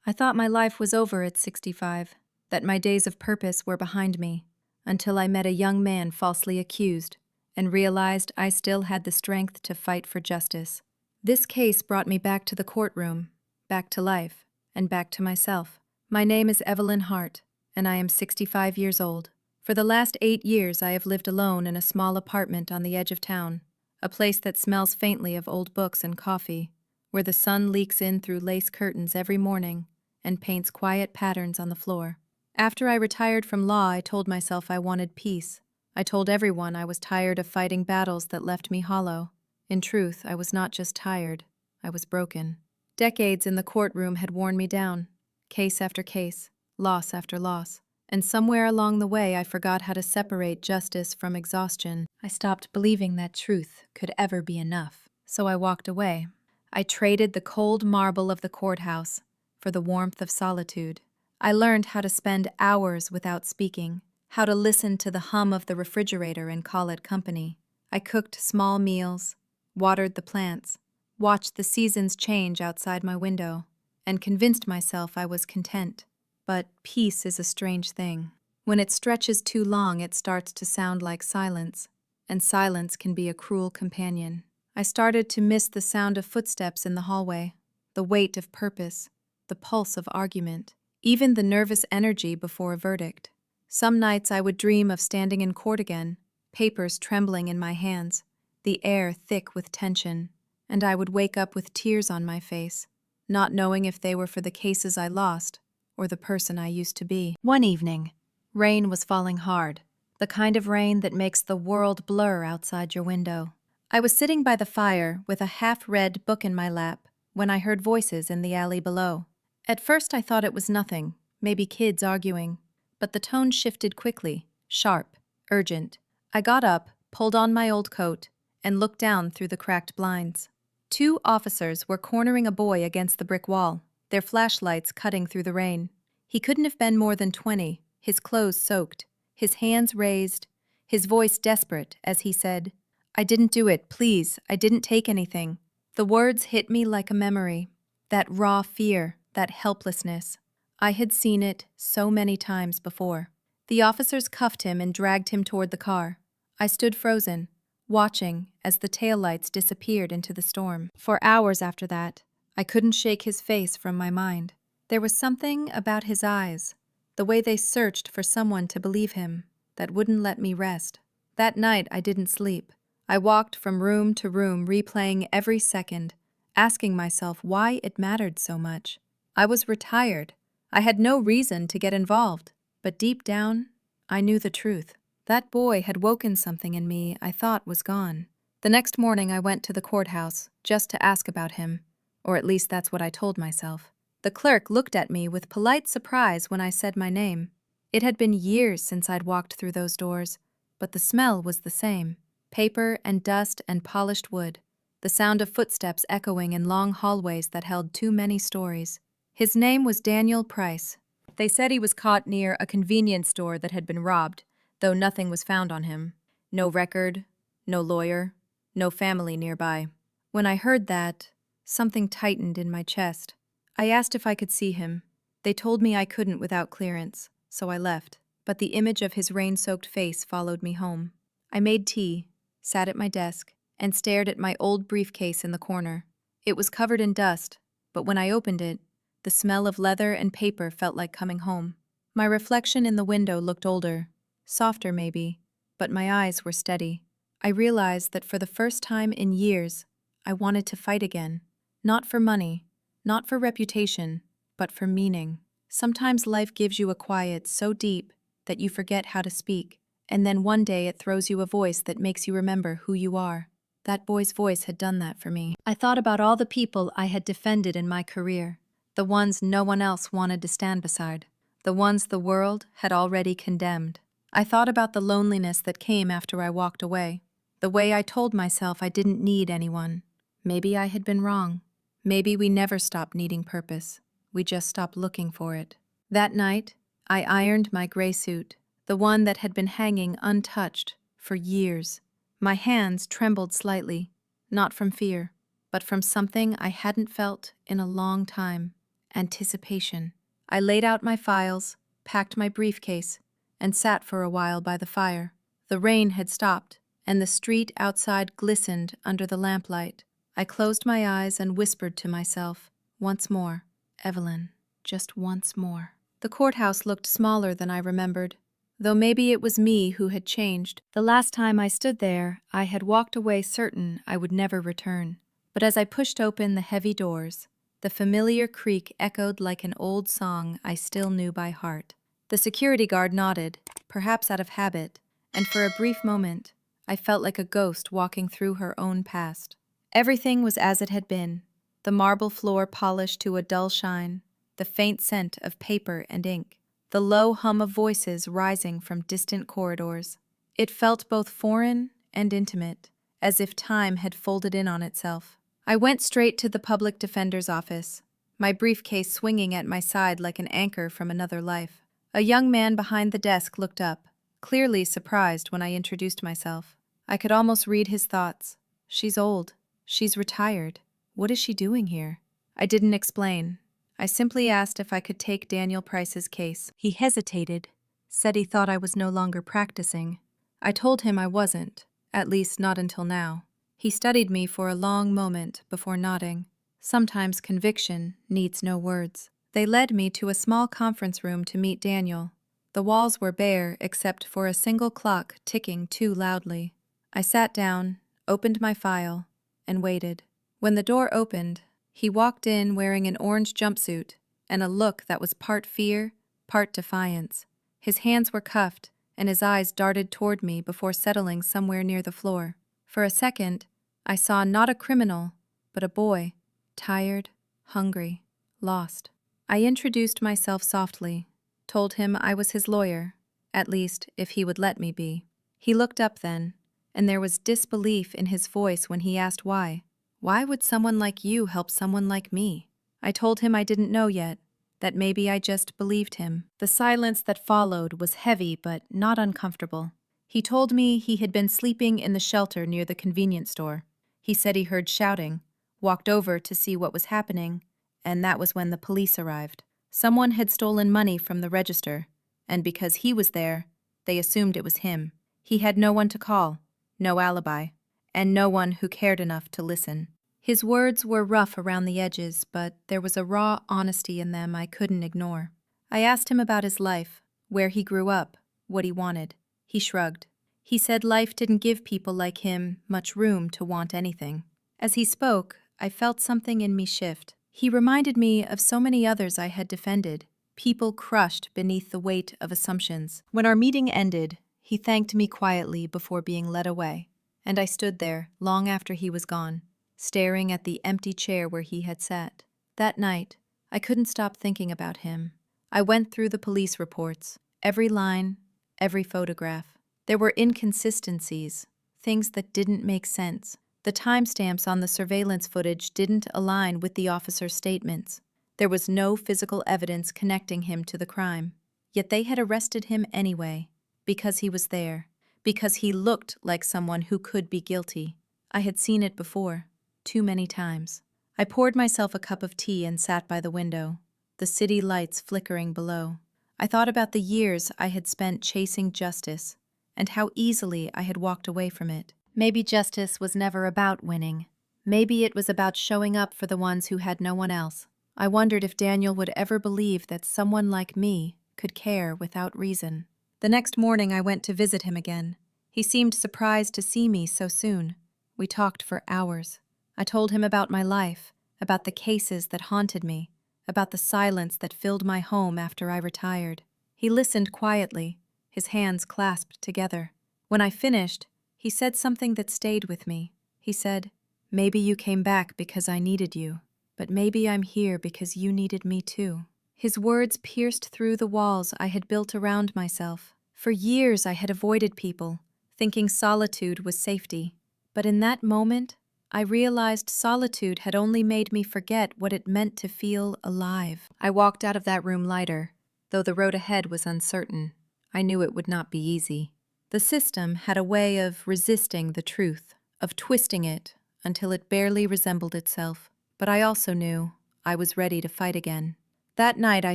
I thought my life was over at 65, that my days of purpose were behind me, until I met a young man falsely accused and realized I still had the strength to fight for justice. This case brought me back to the courtroom, back to life, and back to myself. My name is Evelyn Hart, and I am 65 years old. For the last 8 years, I have lived alone in a small apartment on the edge of town, a place that smells faintly of old books and coffee, where the sun leaks in through lace curtains every morning and paints quiet patterns on the floor. After I retired from law, I told myself I wanted peace. I told everyone I was tired of fighting battles that left me hollow. In truth, I was not just tired, I was broken. Decades in the courtroom had worn me down, case after case, loss after loss. And somewhere along the way, I forgot how to separate justice from exhaustion. I stopped believing that truth could ever be enough. So I walked away. I traded the cold marble of the courthouse for the warmth of solitude. I learned how to spend hours without speaking, how to listen to the hum of the refrigerator and call it company. I cooked small meals, watered the plants, watched the seasons change outside my window, and convinced myself I was content. But peace is a strange thing. When it stretches too long, it starts to sound like silence, and silence can be a cruel companion. I started to miss the sound of footsteps in the hallway, the weight of purpose, the pulse of argument, even the nervous energy before a verdict. Some nights I would dream of standing in court again, papers trembling in my hands, the air thick with tension, and I would wake up with tears on my face, not knowing if they were for the cases I lost or the person I used to be. One evening, rain was falling hard, the kind of rain that makes the world blur outside your window. I was sitting by the fire with a half-read book in my lap when I heard voices in the alley below. At first I thought it was nothing, maybe kids arguing, but the tone shifted quickly, sharp, urgent. I got up, pulled on my old coat, and looked down through the cracked blinds. 2 officers were cornering a boy against the brick wall, their flashlights cutting through the rain. He couldn't have been more than 20, his clothes soaked, his hands raised, his voice desperate as he said, "I didn't do it, please, I didn't take anything." The words hit me like a memory, that raw fear, that helplessness. I had seen it so many times before. The officers cuffed him and dragged him toward the car. I stood frozen, watching as the taillights disappeared into the storm. For hours after that, I couldn't shake his face from my mind. There was something about his eyes, the way they searched for someone to believe him, that wouldn't let me rest. That night I didn't sleep. I walked from room to room, replaying every second, asking myself why it mattered so much. I was retired. I had no reason to get involved, but deep down, I knew the truth. That boy had woken something in me I thought was gone. The next morning I went to the courthouse just to ask about him, or at least that's what I told myself. The clerk looked at me with polite surprise when I said my name. It had been years since I'd walked through those doors, but the smell was the same. Paper and dust and polished wood, the sound of footsteps echoing in long hallways that held too many stories. His name was Daniel Price. They said he was caught near a convenience store that had been robbed, though nothing was found on him. No record, no lawyer, no family nearby. When I heard that, something tightened in my chest. I asked if I could see him. They told me I couldn't without clearance, so I left. But the image of his rain-soaked face followed me home. I made tea, sat at my desk, and stared at my old briefcase in the corner. It was covered in dust, but when I opened it, the smell of leather and paper felt like coming home. My reflection in the window looked older, softer maybe, but my eyes were steady. I realized that for the first time in years, I wanted to fight again. Not for money, not for reputation, but for meaning. Sometimes life gives you a quiet so deep that you forget how to speak, and then one day it throws you a voice that makes you remember who you are. That boy's voice had done that for me. I thought about all the people I had defended in my career, the ones no one else wanted to stand beside, the ones the world had already condemned. I thought about the loneliness that came after I walked away, the way I told myself I didn't need anyone. Maybe I had been wrong. Maybe we never stopped needing purpose. We just stopped looking for it. That night, I ironed my gray suit, the one that had been hanging untouched for years. My hands trembled slightly, not from fear, but from something I hadn't felt in a long time. Anticipation. I laid out my files, packed my briefcase, and sat for a while by the fire. The rain had stopped, and the street outside glistened under the lamplight. I closed my eyes and whispered to myself, once more, Evelyn, just once more. The courthouse looked smaller than I remembered, though maybe it was me who had changed. The last time I stood there, I had walked away certain I would never return. But as I pushed open the heavy doors, the familiar creak echoed like an old song I still knew by heart. The security guard nodded, perhaps out of habit, and for a brief moment, I felt like a ghost walking through her own past. Everything was as it had been, the marble floor polished to a dull shine, the faint scent of paper and ink, the low hum of voices rising from distant corridors. It felt both foreign and intimate, as if time had folded in on itself. I went straight to the public defender's office, my briefcase swinging at my side like an anchor from another life. A young man behind the desk looked up, clearly surprised when I introduced myself. I could almost read his thoughts. She's old. She's retired. What is she doing here? I didn't explain. I simply asked if I could take Daniel Price's case. He hesitated, said he thought I was no longer practicing. I told him I wasn't, at least not until now. He studied me for a long moment before nodding. Sometimes conviction needs no words. They led me to a small conference room to meet Daniel. The walls were bare except for a single clock ticking too loudly. I sat down, opened my file, and waited. When the door opened, he walked in wearing an orange jumpsuit and a look that was part fear, part defiance. His hands were cuffed, and his eyes darted toward me before settling somewhere near the floor. For a second, I saw not a criminal, but a boy, tired, hungry, lost. I introduced myself softly, told him I was his lawyer, at least if he would let me be. He looked up then, and there was disbelief in his voice when he asked why. Why would someone like you help someone like me? I told him I didn't know yet, that maybe I just believed him. The silence that followed was heavy but not uncomfortable. He told me he had been sleeping in the shelter near the convenience store. He said he heard shouting, walked over to see what was happening, and that was when the police arrived. Someone had stolen money from the register, and because he was there, they assumed it was him. He had no one to call, no alibi, and no one who cared enough to listen. His words were rough around the edges, but there was a raw honesty in them I couldn't ignore. I asked him about his life, where he grew up, what he wanted. He shrugged. He said life didn't give people like him much room to want anything. As he spoke, I felt something in me shift. He reminded me of so many others I had defended, people crushed beneath the weight of assumptions. When our meeting ended, he thanked me quietly before being led away, and I stood there long after he was gone, staring at the empty chair where he had sat. That night, I couldn't stop thinking about him. I went through the police reports, every line, every photograph. There were inconsistencies, things that didn't make sense. The timestamps on the surveillance footage didn't align with the officer's statements. There was no physical evidence connecting him to the crime. Yet they had arrested him anyway, because he was there, because he looked like someone who could be guilty. I had seen it before, too many times. I poured myself a cup of tea and sat by the window, the city lights flickering below. I thought about the years I had spent chasing justice, and how easily I had walked away from it. Maybe justice was never about winning. Maybe it was about showing up for the ones who had no one else. I wondered if Daniel would ever believe that someone like me could care without reason. The next morning I went to visit him again. He seemed surprised to see me so soon. We talked for hours. I told him about my life, about the cases that haunted me, about the silence that filled my home after I retired. He listened quietly, his hands clasped together. When I finished, he said something that stayed with me. He said, "Maybe you came back because I needed you, but maybe I'm here because you needed me too." His words pierced through the walls I had built around myself. For years I had avoided people, thinking solitude was safety. But in that moment, I realized solitude had only made me forget what it meant to feel alive. I walked out of that room lighter, though the road ahead was uncertain. I knew it would not be easy. The system had a way of resisting the truth, of twisting it until it barely resembled itself. But I also knew I was ready to fight again. That night I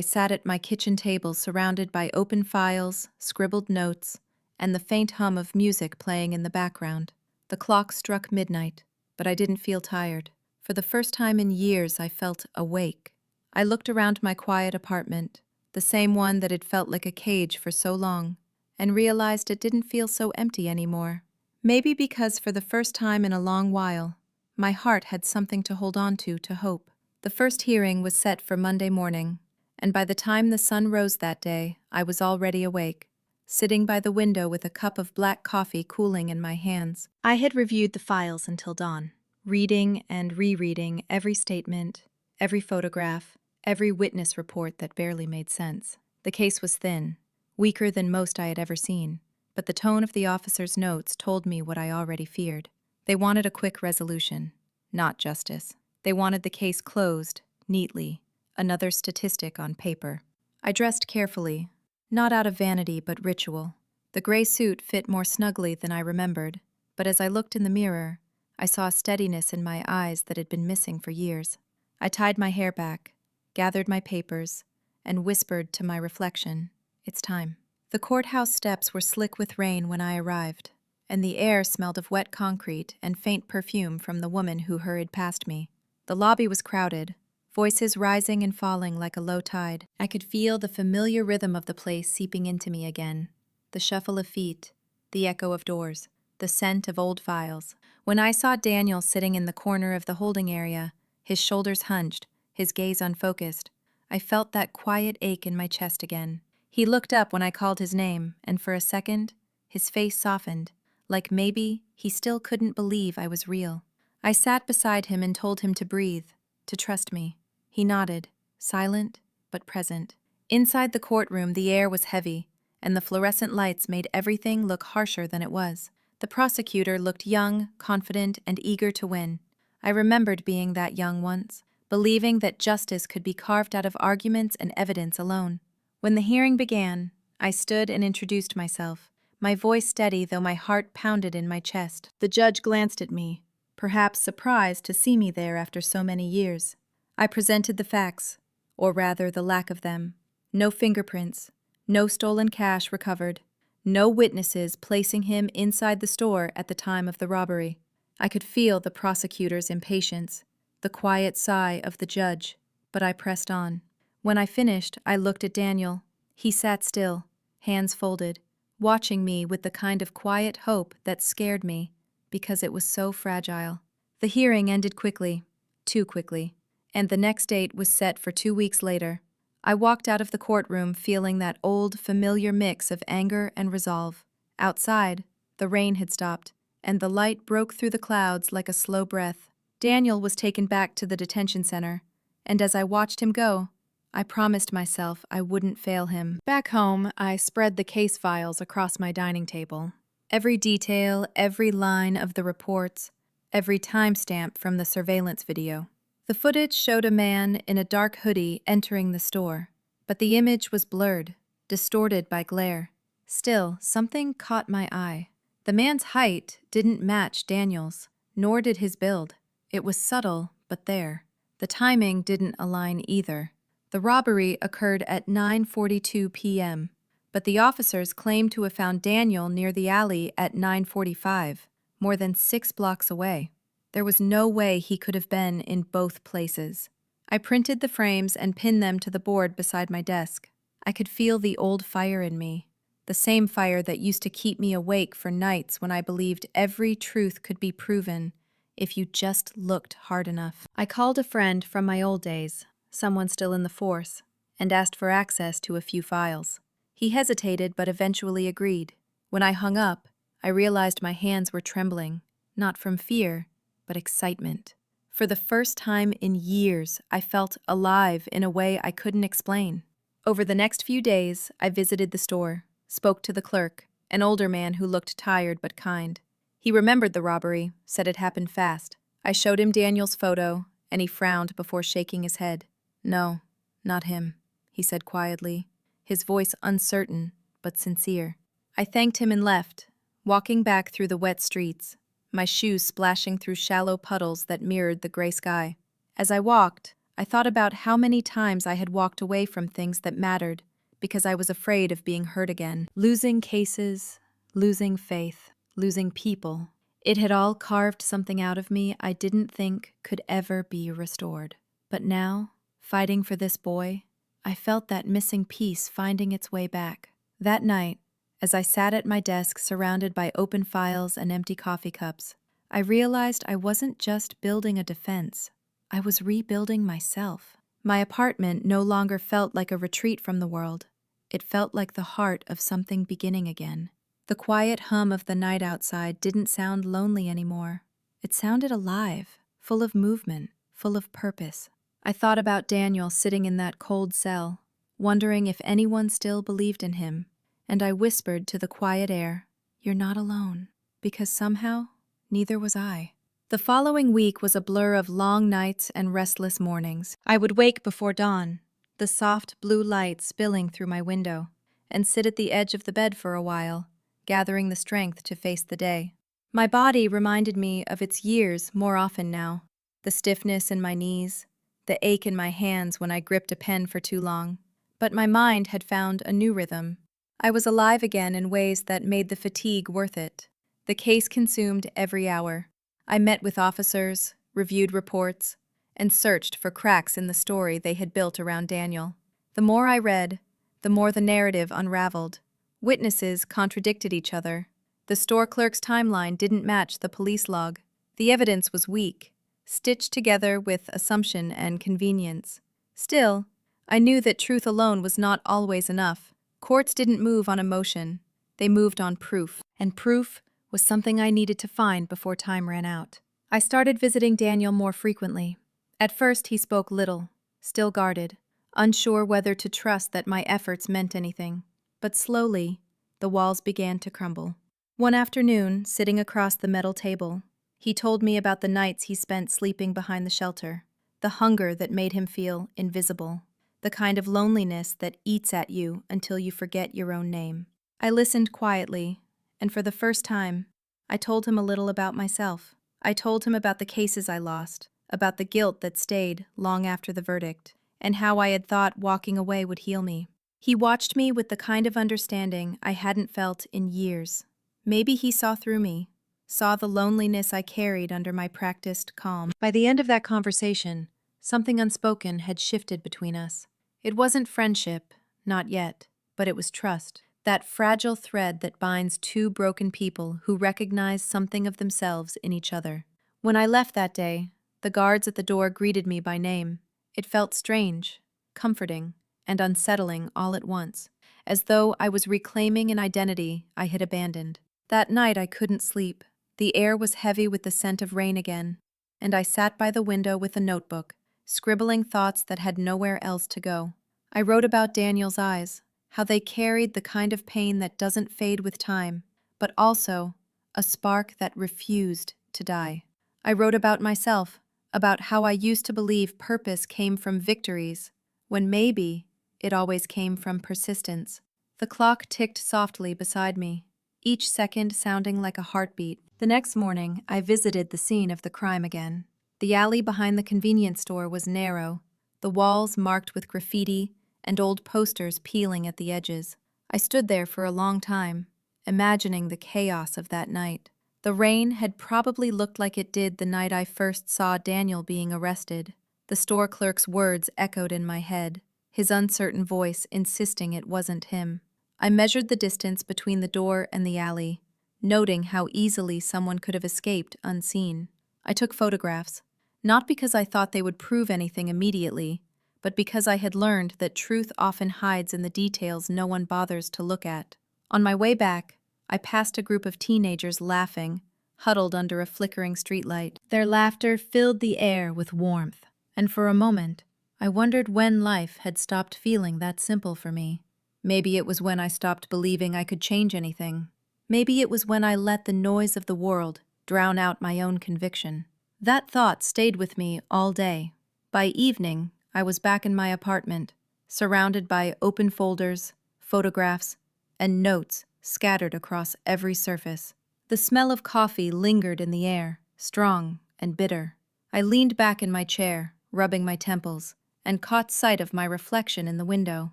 sat at my kitchen table surrounded by open files, scribbled notes, and the faint hum of music playing in the background. The clock struck midnight, but I didn't feel tired. For the first time in years, I felt awake. I looked around my quiet apartment, the same one that had felt like a cage for so long, and realized it didn't feel so empty anymore. Maybe because for the first time in a long while, my heart had something to hold on to hope. The first hearing was set for Monday morning, and by the time the sun rose that day, I was already awake, sitting by the window with a cup of black coffee cooling in my hands. I had reviewed the files until dawn, reading and rereading every statement, every photograph, every witness report that barely made sense. The case was thin, weaker than most I had ever seen, but the tone of the officers' notes told me what I already feared. They wanted a quick resolution, not justice. They wanted the case closed, neatly, another statistic on paper. I dressed carefully, not out of vanity but ritual. The gray suit fit more snugly than I remembered, but as I looked in the mirror, I saw a steadiness in my eyes that had been missing for years. I tied my hair back, gathered my papers, and whispered to my reflection, "It's time." The courthouse steps were slick with rain when I arrived, and the air smelled of wet concrete and faint perfume from the woman who hurried past me. The lobby was crowded, voices rising and falling like a low tide. I could feel the familiar rhythm of the place seeping into me again, the shuffle of feet, the echo of doors, the scent of old files. When I saw Daniel sitting in the corner of the holding area, his shoulders hunched, his gaze unfocused, I felt that quiet ache in my chest again. He looked up when I called his name, and for a second, his face softened, like maybe he still couldn't believe I was real. I sat beside him and told him to breathe, to trust me. He nodded, silent but present. Inside the courtroom, the air was heavy, and the fluorescent lights made everything look harsher than it was. The prosecutor looked young, confident, and eager to win. I remembered being that young once, believing that justice could be carved out of arguments and evidence alone. When the hearing began, I stood and introduced myself, my voice steady though my heart pounded in my chest. The judge glanced at me, perhaps surprised to see me there after so many years. I presented the facts, or rather the lack of them. No fingerprints, no stolen cash recovered, no witnesses placing him inside the store at the time of the robbery. I could feel the prosecutor's impatience, the quiet sigh of the judge, but I pressed on. When I finished, I looked at Daniel. He sat still, hands folded, watching me with the kind of quiet hope that scared me, because it was so fragile. The hearing ended quickly, too quickly, and the next date was set for 2 weeks later. I walked out of the courtroom feeling that old, familiar mix of anger and resolve. Outside, the rain had stopped, and the light broke through the clouds like a slow breath. Daniel was taken back to the detention center, and as I watched him go, I promised myself I wouldn't fail him. Back home, I spread the case files across my dining table. Every detail, every line of the reports, every timestamp from the surveillance video. The footage showed a man in a dark hoodie entering the store, but the image was blurred, distorted by glare. Still, something caught my eye. The man's height didn't match Daniel's, nor did his build. It was subtle, but there. The timing didn't align either. The robbery occurred at 9:42 p.m., but the officers claimed to have found Daniel near the alley at 9:45, more than 6 blocks away. There was no way he could have been in both places. I printed the frames and pinned them to the board beside my desk. I could feel the old fire in me, the same fire that used to keep me awake for nights when I believed every truth could be proven if you just looked hard enough. I called a friend from my old days, someone still in the force, and asked for access to a few files. He hesitated but eventually agreed. When I hung up, I realized my hands were trembling, not from fear, but excitement. For the first time in years, I felt alive in a way I couldn't explain. Over the next few days, I visited the store, spoke to the clerk, an older man who looked tired but kind. He remembered the robbery, said it happened fast. I showed him Daniel's photo, and he frowned before shaking his head. "No, not him," he said quietly, his voice uncertain but sincere. I thanked him and left, walking back through the wet streets, my shoes splashing through shallow puddles that mirrored the gray sky. As I walked, I thought about how many times I had walked away from things that mattered because I was afraid of being hurt again. Losing cases, losing faith, losing people. It had all carved something out of me I didn't think could ever be restored. But now, fighting for this boy, I felt that missing piece finding its way back. That night, as I sat at my desk surrounded by open files and empty coffee cups, I realized I wasn't just building a defense. I was rebuilding myself. My apartment no longer felt like a retreat from the world. It felt like the heart of something beginning again. The quiet hum of the night outside didn't sound lonely anymore. It sounded alive, full of movement, full of purpose. I thought about Daniel sitting in that cold cell, wondering if anyone still believed in him, and I whispered to the quiet air, "You're not alone," because somehow, neither was I. The following week was a blur of long nights and restless mornings. I would wake before dawn, the soft blue light spilling through my window, and sit at the edge of the bed for a while, gathering the strength to face the day. My body reminded me of its years more often now, the stiffness in my knees, the ache in my hands when I gripped a pen for too long. But my mind had found a new rhythm. I was alive again in ways that made the fatigue worth it. The case consumed every hour. I met with officers, reviewed reports, and searched for cracks in the story they had built around Daniel. The more I read, the more the narrative unraveled. Witnesses contradicted each other. The store clerk's timeline didn't match the police log. The evidence was weak, stitched together with assumption and convenience. Still, I knew that truth alone was not always enough. Courts didn't move on emotion. They moved on proof. And proof was something I needed to find before time ran out. I started visiting Daniel more frequently. At first, he spoke little, still guarded, unsure whether to trust that my efforts meant anything. But slowly, the walls began to crumble. One afternoon, sitting across the metal table, he told me about the nights he spent sleeping behind the shelter, the hunger that made him feel invisible, the kind of loneliness that eats at you until you forget your own name. I listened quietly, and for the first time, I told him a little about myself. I told him about the cases I lost, about the guilt that stayed long after the verdict, and how I had thought walking away would heal me. He watched me with the kind of understanding I hadn't felt in years. Maybe he saw through me, saw the loneliness I carried under my practiced calm. By the end of that conversation, something unspoken had shifted between us. It wasn't friendship, not yet, but it was trust. That fragile thread that binds two broken people who recognize something of themselves in each other. When I left that day, the guards at the door greeted me by name. It felt strange, comforting, and unsettling all at once, as though I was reclaiming an identity I had abandoned. That night I couldn't sleep. The air was heavy with the scent of rain again, and I sat by the window with a notebook, scribbling thoughts that had nowhere else to go. I wrote about Daniel's eyes, how they carried the kind of pain that doesn't fade with time, but also a spark that refused to die. I wrote about myself, about how I used to believe purpose came from victories, when maybe it always came from persistence. The clock ticked softly beside me, each second sounding like a heartbeat. The next morning, I visited the scene of the crime again. The alley behind the convenience store was narrow, the walls marked with graffiti and old posters peeling at the edges. I stood there for a long time, imagining the chaos of that night. The rain had probably looked like it did the night I first saw Daniel being arrested. The store clerk's words echoed in my head, his uncertain voice insisting it wasn't him. I measured the distance between the door and the alley, noting how easily someone could have escaped unseen. I took photographs, not because I thought they would prove anything immediately, but because I had learned that truth often hides in the details no one bothers to look at. On my way back, I passed a group of teenagers laughing, huddled under a flickering streetlight. Their laughter filled the air with warmth, and for a moment, I wondered when life had stopped feeling that simple for me. Maybe it was when I stopped believing I could change anything. Maybe it was when I let the noise of the world drown out my own conviction. That thought stayed with me all day. By evening, I was back in my apartment, surrounded by open folders, photographs, and notes scattered across every surface. The smell of coffee lingered in the air, strong and bitter. I leaned back in my chair, rubbing my temples, and caught sight of my reflection in the window.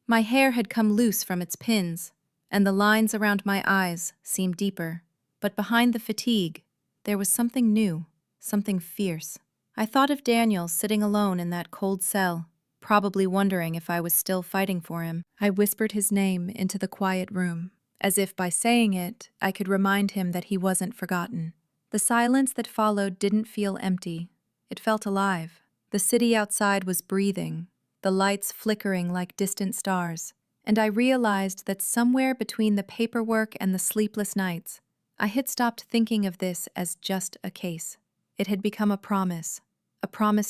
My hair had come loose from its pins, and the lines around my eyes seemed deeper. But behind the fatigue, there was something new, something fierce. I thought of Daniel sitting alone in that cold cell, probably wondering if I was still fighting for him. I whispered his name into the quiet room, as if by saying it, I could remind him that he wasn't forgotten. The silence that followed didn't feel empty. It felt alive. The city outside was breathing, the lights flickering like distant stars, and I realized that somewhere between the paperwork and the sleepless nights, I had stopped thinking of this as just a case. It had become a promise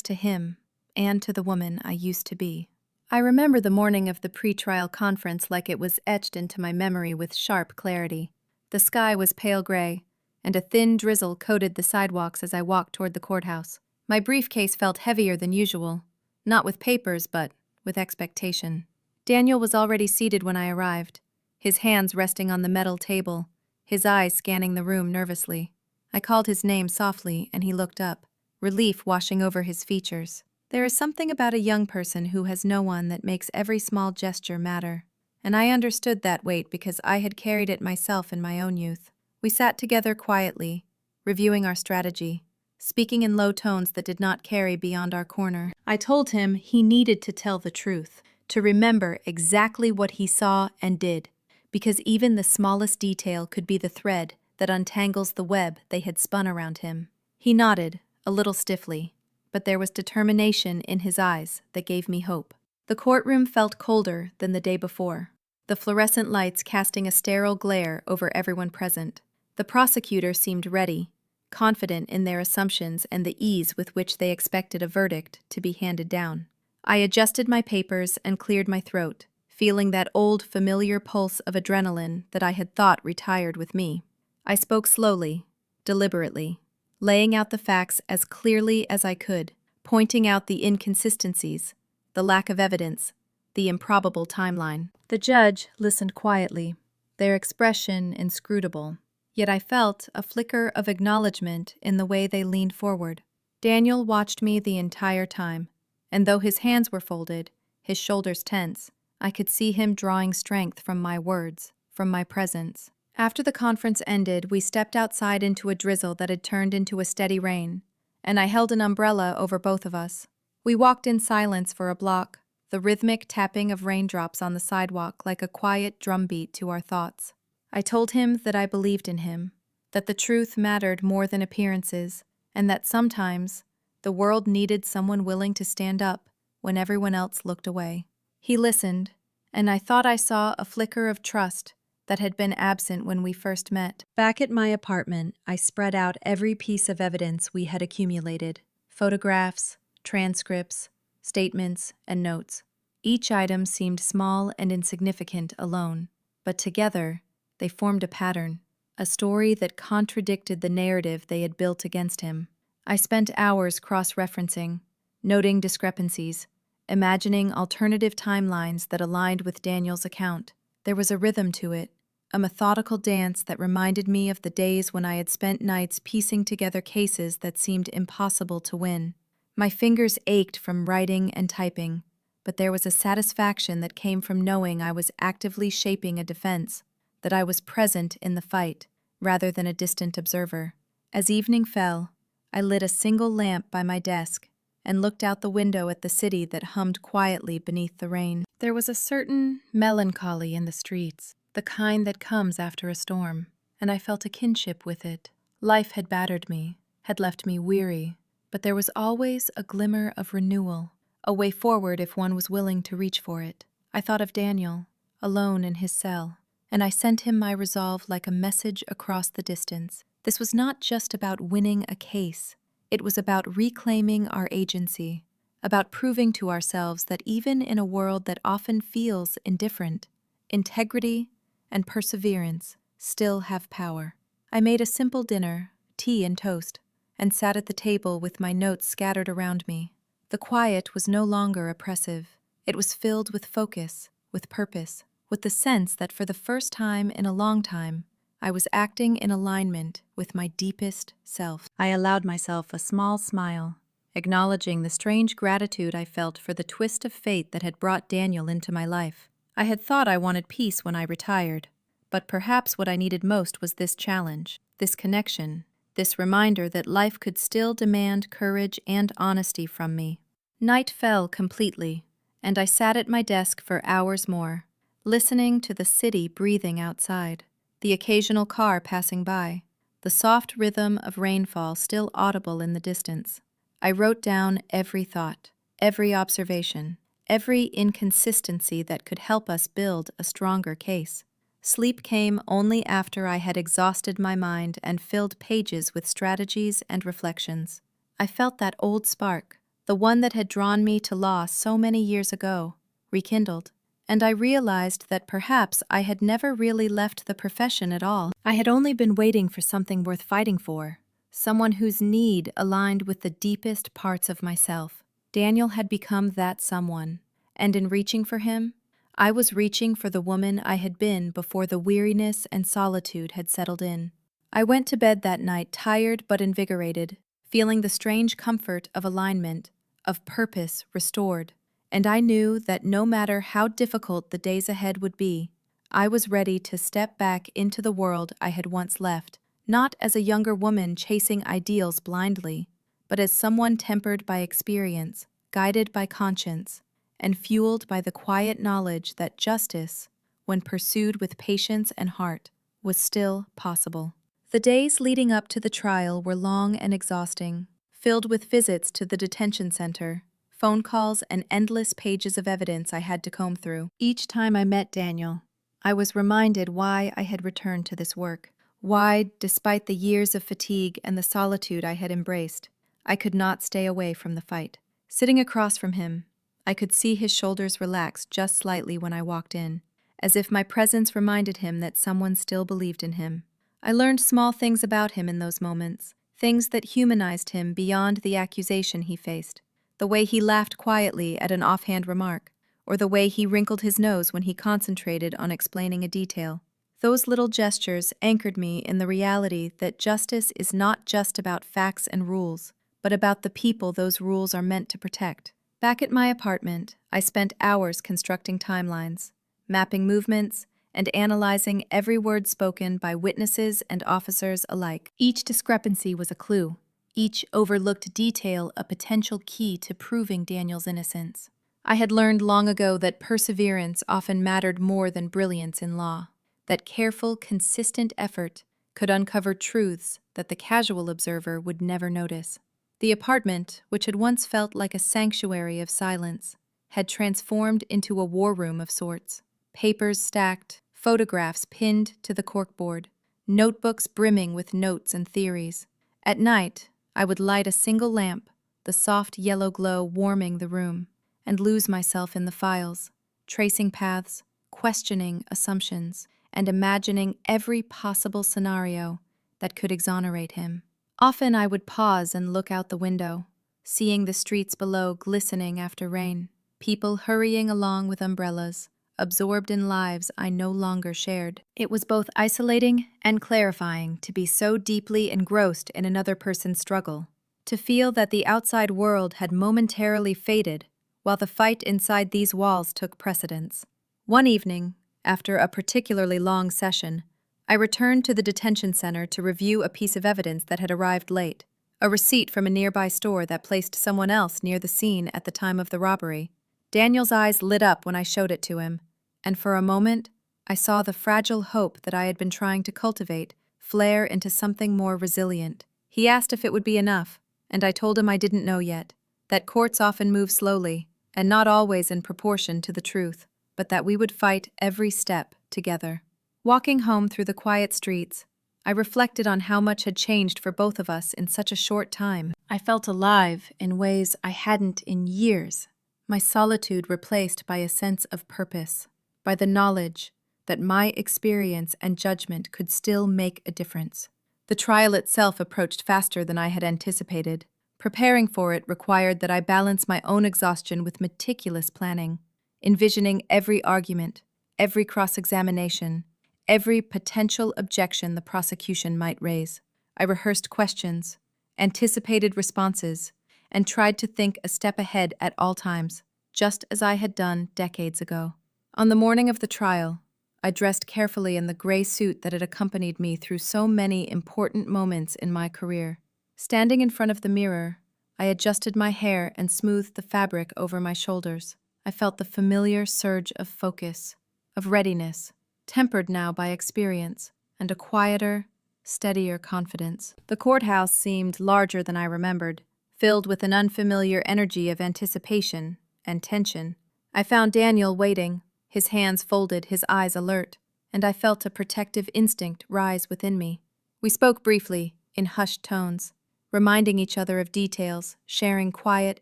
to him and to the woman I used to be. I remember the morning of the pre-trial conference like it was etched into my memory with sharp clarity. The sky was pale gray, and a thin drizzle coated the sidewalks as I walked toward the courthouse. My briefcase felt heavier than usual, not with papers, but with expectation. Daniel was already seated when I arrived, his hands resting on the metal table, his eyes scanning the room nervously. I called his name softly, and he looked up, relief washing over his features. There is something about a young person who has no one that makes every small gesture matter, and I understood that weight because I had carried it myself in my own youth. We sat together quietly, reviewing our strategy, speaking in low tones that did not carry beyond our corner. I told him he needed to tell the truth, to remember exactly what he saw and did, because even the smallest detail could be the thread that untangles the web they had spun around him. He nodded, a little stiffly, but there was determination in his eyes that gave me hope. The courtroom felt colder than the day before, the fluorescent lights casting a sterile glare over everyone present. The prosecutor seemed ready, confident in their assumptions and the ease with which they expected a verdict to be handed down. I adjusted my papers and cleared my throat, feeling that old familiar pulse of adrenaline that I had thought retired with me. I spoke slowly, deliberately, laying out the facts as clearly as I could, pointing out the inconsistencies, the lack of evidence, the improbable timeline. The judge listened quietly, their expression inscrutable, yet I felt a flicker of acknowledgement in the way they leaned forward. Daniel watched me the entire time, and though his hands were folded, his shoulders tense, I could see him drawing strength from my words, from my presence. After the conference ended, we stepped outside into a drizzle that had turned into a steady rain, and I held an umbrella over both of us. We walked in silence for a block, the rhythmic tapping of raindrops on the sidewalk like a quiet drumbeat to our thoughts. I told him that I believed in him, that the truth mattered more than appearances, and that sometimes the world needed someone willing to stand up when everyone else looked away. He listened, and I thought I saw a flicker of trust that had been absent when we first met. Back at my apartment, I spread out every piece of evidence we had accumulated: photographs, transcripts, statements, and notes. Each item seemed small and insignificant alone, but together they formed a pattern, a story that contradicted the narrative they had built against him. I spent hours cross-referencing, noting discrepancies, imagining alternative timelines that aligned with Daniel's account. There was a rhythm to it, a methodical dance that reminded me of the days when I had spent nights piecing together cases that seemed impossible to win. My fingers ached from writing and typing, but there was a satisfaction that came from knowing I was actively shaping a defense, that I was present in the fight, rather than a distant observer. As evening fell, I lit a single lamp by my desk and looked out the window at the city that hummed quietly beneath the rain. There was a certain melancholy in the streets, the kind that comes after a storm, and I felt a kinship with it. Life had battered me, had left me weary, but there was always a glimmer of renewal, a way forward if one was willing to reach for it. I thought of Daniel, alone in his cell, and I sent him my resolve like a message across the distance. This was not just about winning a case. It was about reclaiming our agency, about proving to ourselves that even in a world that often feels indifferent, integrity and perseverance still have power. I made a simple dinner, tea and toast, and sat at the table with my notes scattered around me. The quiet was no longer oppressive. It was filled with focus, with purpose, with the sense that for the first time in a long time, I was acting in alignment with my deepest self. I allowed myself a small smile, acknowledging the strange gratitude I felt for the twist of fate that had brought Daniel into my life. I had thought I wanted peace when I retired, but perhaps what I needed most was this challenge, this connection, this reminder that life could still demand courage and honesty from me. Night fell completely, and I sat at my desk for hours more, listening to the city breathing outside, the occasional car passing by, the soft rhythm of rainfall still audible in the distance. I wrote down every thought, every observation, every inconsistency that could help us build a stronger case. Sleep came only after I had exhausted my mind and filled pages with strategies and reflections. I felt that old spark, the one that had drawn me to law so many years ago, rekindled, and I realized that perhaps I had never really left the profession at all. I had only been waiting for something worth fighting for, someone whose need aligned with the deepest parts of myself. Daniel had become that someone, and in reaching for him, I was reaching for the woman I had been before the weariness and solitude had settled in. I went to bed that night tired but invigorated, feeling the strange comfort of alignment, of purpose restored, and I knew that no matter how difficult the days ahead would be, I was ready to step back into the world I had once left, not as a younger woman chasing ideals blindly, but as someone tempered by experience, guided by conscience, and fueled by the quiet knowledge that justice, when pursued with patience and heart, was still possible. The days leading up to the trial were long and exhausting, filled with visits to the detention center, phone calls, and endless pages of evidence I had to comb through. Each time I met Daniel, I was reminded why I had returned to this work, why, despite the years of fatigue and the solitude I had embraced, I could not stay away from the fight. Sitting across from him, I could see his shoulders relax just slightly when I walked in, as if my presence reminded him that someone still believed in him. I learned small things about him in those moments, things that humanized him beyond the accusation he faced. The way he laughed quietly at an offhand remark, or the way he wrinkled his nose when he concentrated on explaining a detail. Those little gestures anchored me in the reality that justice is not just about facts and rules, but about the people those rules are meant to protect. Back at my apartment, I spent hours constructing timelines, mapping movements, and analyzing every word spoken by witnesses and officers alike. Each discrepancy was a clue, each overlooked detail a potential key to proving Daniel's innocence. I had learned long ago that perseverance often mattered more than brilliance in law, that careful, consistent effort could uncover truths that the casual observer would never notice. The apartment, which had once felt like a sanctuary of silence, had transformed into a war room of sorts. Papers stacked, photographs pinned to the corkboard, notebooks brimming with notes and theories. At night, I would light a single lamp, the soft yellow glow warming the room, and lose myself in the files, tracing paths, questioning assumptions, and imagining every possible scenario that could exonerate him. Often I would pause and look out the window, seeing the streets below glistening after rain, people hurrying along with umbrellas, absorbed in lives I no longer shared. It was both isolating and clarifying to be so deeply engrossed in another person's struggle, to feel that the outside world had momentarily faded while the fight inside these walls took precedence. One evening, after a particularly long session, I returned to the detention center to review a piece of evidence that had arrived late, a receipt from a nearby store that placed someone else near the scene at the time of the robbery. Daniel's eyes lit up when I showed it to him, and for a moment, I saw the fragile hope that I had been trying to cultivate flare into something more resilient. He asked if it would be enough, and I told him I didn't know yet, that courts often move slowly, and not always in proportion to the truth, but that we would fight every step together. Walking home through the quiet streets, I reflected on how much had changed for both of us in such a short time. I felt alive in ways I hadn't in years, my solitude replaced by a sense of purpose, by the knowledge that my experience and judgment could still make a difference. The trial itself approached faster than I had anticipated. Preparing for it required that I balance my own exhaustion with meticulous planning, envisioning every argument, every cross-examination, every potential objection the prosecution might raise. I rehearsed questions, anticipated responses, and tried to think a step ahead at all times, just as I had done decades ago. On the morning of the trial, I dressed carefully in the gray suit that had accompanied me through so many important moments in my career. Standing in front of the mirror, I adjusted my hair and smoothed the fabric over my shoulders. I felt the familiar surge of focus, of readiness, tempered now by experience, and a quieter, steadier confidence. The courthouse seemed larger than I remembered, filled with an unfamiliar energy of anticipation and tension. I found Daniel waiting, his hands folded, his eyes alert, and I felt a protective instinct rise within me. We spoke briefly, in hushed tones, reminding each other of details, sharing quiet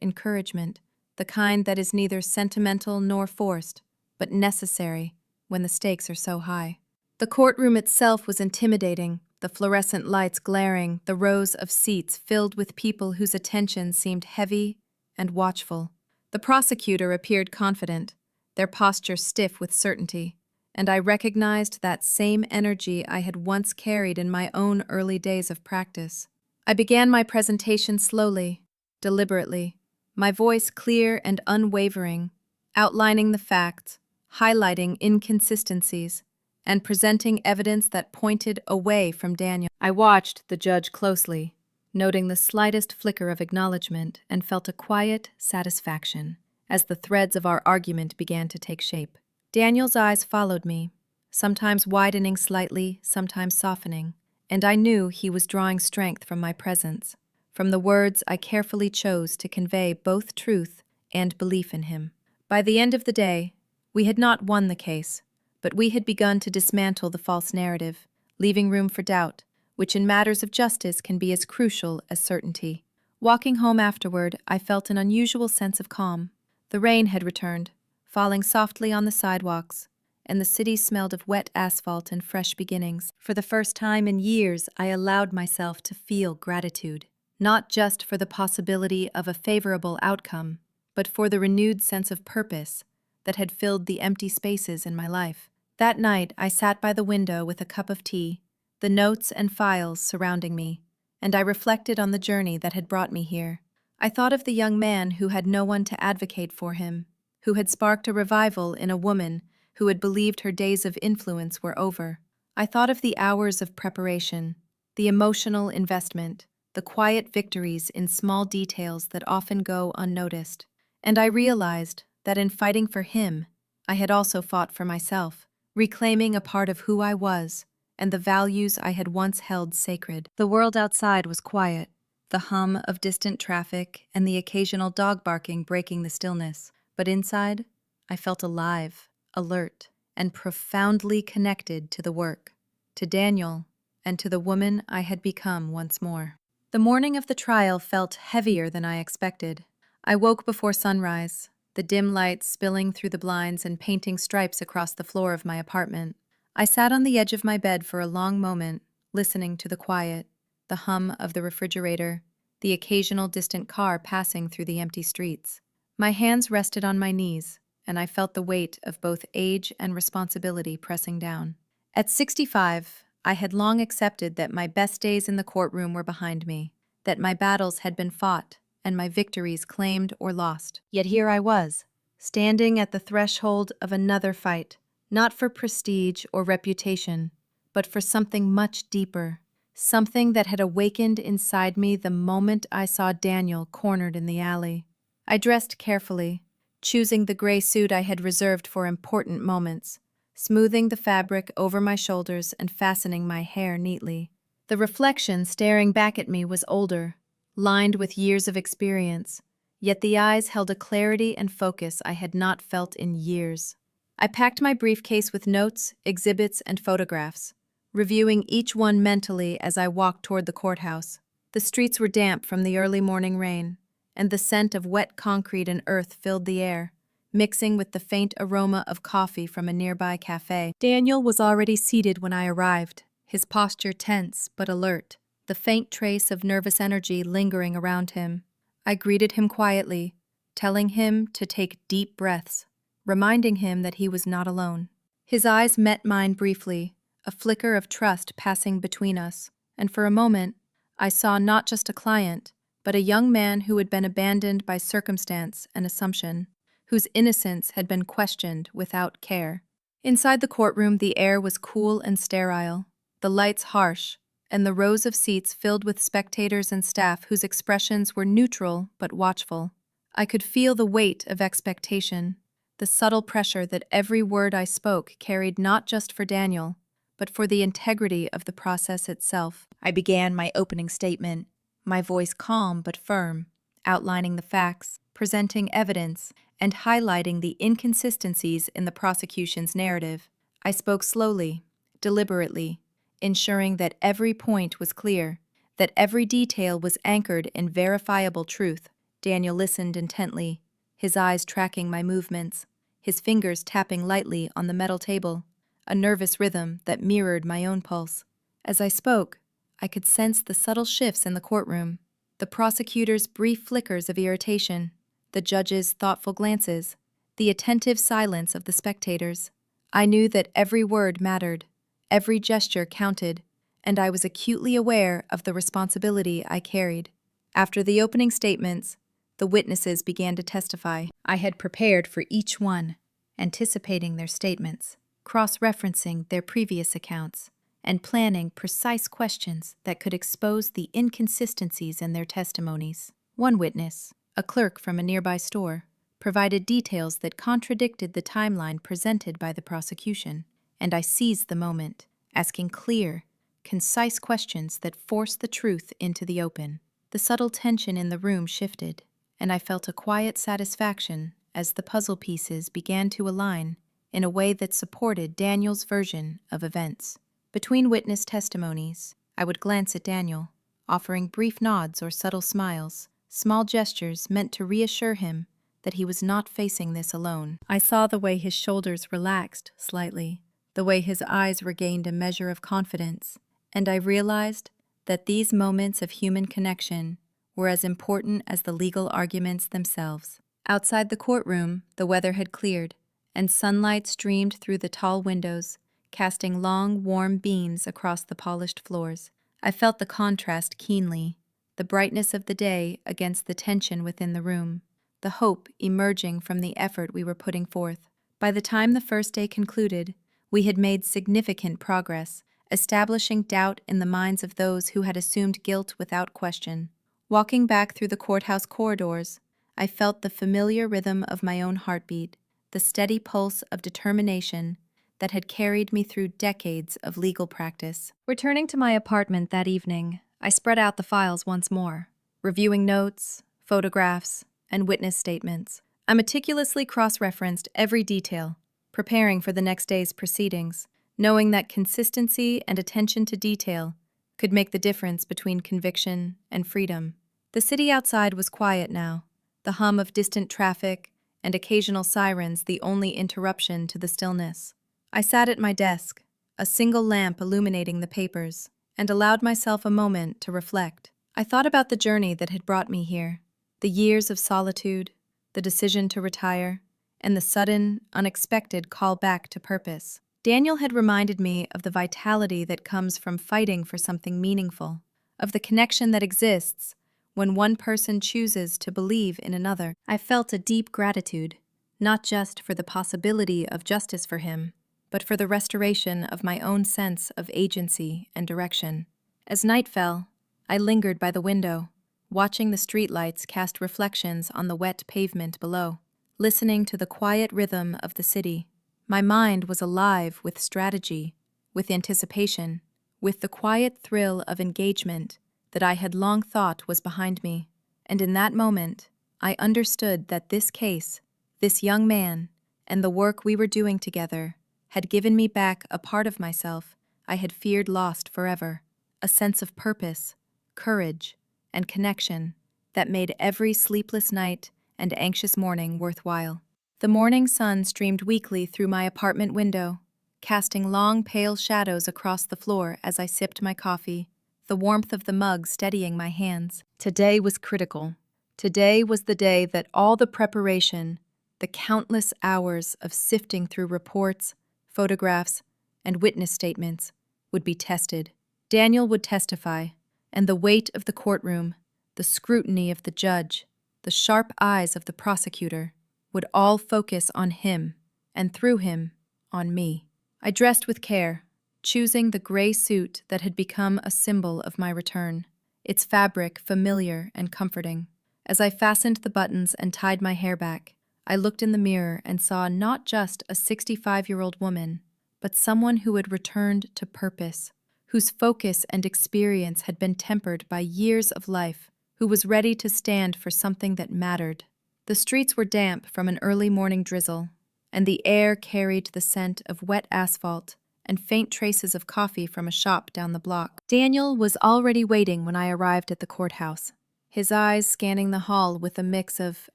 encouragement, the kind that is neither sentimental nor forced, but necessary when the stakes are so high. The courtroom itself was intimidating, the fluorescent lights glaring, the rows of seats filled with people whose attention seemed heavy and watchful. The prosecutor appeared confident, their posture stiff with certainty, and I recognized that same energy I had once carried in my own early days of practice. I began my presentation slowly, deliberately, my voice clear and unwavering, outlining the facts, highlighting inconsistencies, and presenting evidence that pointed away from Daniel. I watched the judge closely, noting the slightest flicker of acknowledgement, and felt a quiet satisfaction as the threads of our argument began to take shape. Daniel's eyes followed me, sometimes widening slightly, sometimes softening, and I knew he was drawing strength from my presence, from the words I carefully chose to convey both truth and belief in him. By the end of the day, we had not won the case, but we had begun to dismantle the false narrative, leaving room for doubt, which in matters of justice can be as crucial as certainty. Walking home afterward, I felt an unusual sense of calm. The rain had returned, falling softly on the sidewalks, and the city smelled of wet asphalt and fresh beginnings. For the first time in years, I allowed myself to feel gratitude, not just for the possibility of a favorable outcome, but for the renewed sense of purpose that had filled the empty spaces in my life. That night, I sat by the window with a cup of tea, the notes and files surrounding me, and I reflected on the journey that had brought me here. I thought of the young man who had no one to advocate for him, who had sparked a revival in a woman who had believed her days of influence were over. I thought of the hours of preparation, the emotional investment, the quiet victories in small details that often go unnoticed. And I realized that in fighting for him, I had also fought for myself, reclaiming a part of who I was and the values I had once held sacred. The world outside was quiet, the hum of distant traffic and the occasional dog barking breaking the stillness. But inside, I felt alive, alert, and profoundly connected to the work, to Daniel, and to the woman I had become once more. The morning of the trial felt heavier than I expected. I woke before sunrise, the dim lights spilling through the blinds and painting stripes across the floor of my apartment. I sat on the edge of my bed for a long moment, listening to the quiet, the hum of the refrigerator, the occasional distant car passing through the empty streets. My hands rested on my knees, and I felt the weight of both age and responsibility pressing down. At 65, I had long accepted that my best days in the courtroom were behind me, that my battles had been fought and my victories claimed or lost. Yet here I was, standing at the threshold of another fight, not for prestige or reputation, but for something much deeper, something that had awakened inside me the moment I saw Daniel cornered in the alley. I dressed carefully, choosing the gray suit I had reserved for important moments, smoothing the fabric over my shoulders and fastening my hair neatly. The reflection staring back at me was older, lined with years of experience, yet the eyes held a clarity and focus I had not felt in years. I packed my briefcase with notes, exhibits, and photographs, reviewing each one mentally as I walked toward the courthouse. The streets were damp from the early morning rain, and the scent of wet concrete and earth filled the air, mixing with the faint aroma of coffee from a nearby cafe. Daniel was already seated when I arrived, his posture tense but alert, the faint trace of nervous energy lingering around him. I greeted him quietly, telling him to take deep breaths, reminding him that he was not alone. His eyes met mine briefly, a flicker of trust passing between us, and for a moment, I saw not just a client, but a young man who had been abandoned by circumstance and assumption, whose innocence had been questioned without care. Inside the courtroom, the air was cool and sterile, the lights harsh, and the rows of seats filled with spectators and staff whose expressions were neutral but watchful. I could feel the weight of expectation, the subtle pressure that every word I spoke carried not just for Daniel, but for the integrity of the process itself. I began my opening statement, my voice calm but firm, outlining the facts, presenting evidence, and highlighting the inconsistencies in the prosecution's narrative. I spoke slowly, deliberately, ensuring that every point was clear, that every detail was anchored in verifiable truth. Daniel listened intently, his eyes tracking my movements, his fingers tapping lightly on the metal table, a nervous rhythm that mirrored my own pulse. As I spoke, I could sense the subtle shifts in the courtroom, the prosecutor's brief flickers of irritation, the judge's thoughtful glances, the attentive silence of the spectators. I knew that every word mattered, every gesture counted, and I was acutely aware of the responsibility I carried. After the opening statements, the witnesses began to testify. I had prepared for each one, anticipating their statements, cross-referencing their previous accounts, and planning precise questions that could expose the inconsistencies in their testimonies. One witness, a clerk from a nearby store, provided details that contradicted the timeline presented by the prosecution, and I seized the moment, asking clear, concise questions that forced the truth into the open. The subtle tension in the room shifted, and I felt a quiet satisfaction as the puzzle pieces began to align in a way that supported Daniel's version of events. Between witness testimonies, I would glance at Daniel, offering brief nods or subtle smiles, small gestures meant to reassure him that he was not facing this alone. I saw the way his shoulders relaxed slightly, the way his eyes regained a measure of confidence, and I realized that these moments of human connection were as important as the legal arguments themselves. Outside the courtroom, the weather had cleared, and sunlight streamed through the tall windows, casting long, warm beams across the polished floors. I felt the contrast keenly, the brightness of the day against the tension within the room, the hope emerging from the effort we were putting forth. By the time the first day concluded, we had made significant progress, establishing doubt in the minds of those who had assumed guilt without question. Walking back through the courthouse corridors, I felt the familiar rhythm of my own heartbeat, the steady pulse of determination that had carried me through decades of legal practice. Returning to my apartment that evening, I spread out the files once more, reviewing notes, photographs, and witness statements. I meticulously cross-referenced every detail, preparing for the next day's proceedings, knowing that consistency and attention to detail could make the difference between conviction and freedom. The city outside was quiet now, the hum of distant traffic and occasional sirens the only interruption to the stillness. I sat at my desk, a single lamp illuminating the papers, and allowed myself a moment to reflect. I thought about the journey that had brought me here, the years of solitude, the decision to retire, and the sudden, unexpected call back to purpose. Daniel had reminded me of the vitality that comes from fighting for something meaningful, of the connection that exists when one person chooses to believe in another. I felt a deep gratitude, not just for the possibility of justice for him, but for the restoration of my own sense of agency and direction. As night fell, I lingered by the window, watching the streetlights cast reflections on the wet pavement below, listening to the quiet rhythm of the city. My mind was alive with strategy, with anticipation, with the quiet thrill of engagement that I had long thought was behind me. And in that moment, I understood that this case, this young man, and the work we were doing together had given me back a part of myself I had feared lost forever, a sense of purpose, courage, and connection that made every sleepless night and anxious morning worthwhile. The morning sun streamed weakly through my apartment window, casting long pale shadows across the floor as I sipped my coffee, the warmth of the mug steadying my hands. Today was critical. Today was the day that all the preparation, the countless hours of sifting through reports, photographs, and witness statements would be tested. Daniel would testify, and the weight of the courtroom, the scrutiny of the judge, the sharp eyes of the prosecutor, would all focus on him, and through him, on me. I dressed with care, choosing the gray suit that had become a symbol of my return, its fabric familiar and comforting. As I fastened the buttons and tied my hair back, I looked in the mirror and saw not just a 65-year-old woman, but someone who had returned to purpose, whose focus and experience had been tempered by years of life, who was ready to stand for something that mattered. The streets were damp from an early morning drizzle, and the air carried the scent of wet asphalt and faint traces of coffee from a shop down the block. Daniel was already waiting when I arrived at the courthouse, his eyes scanning the hall with a mix of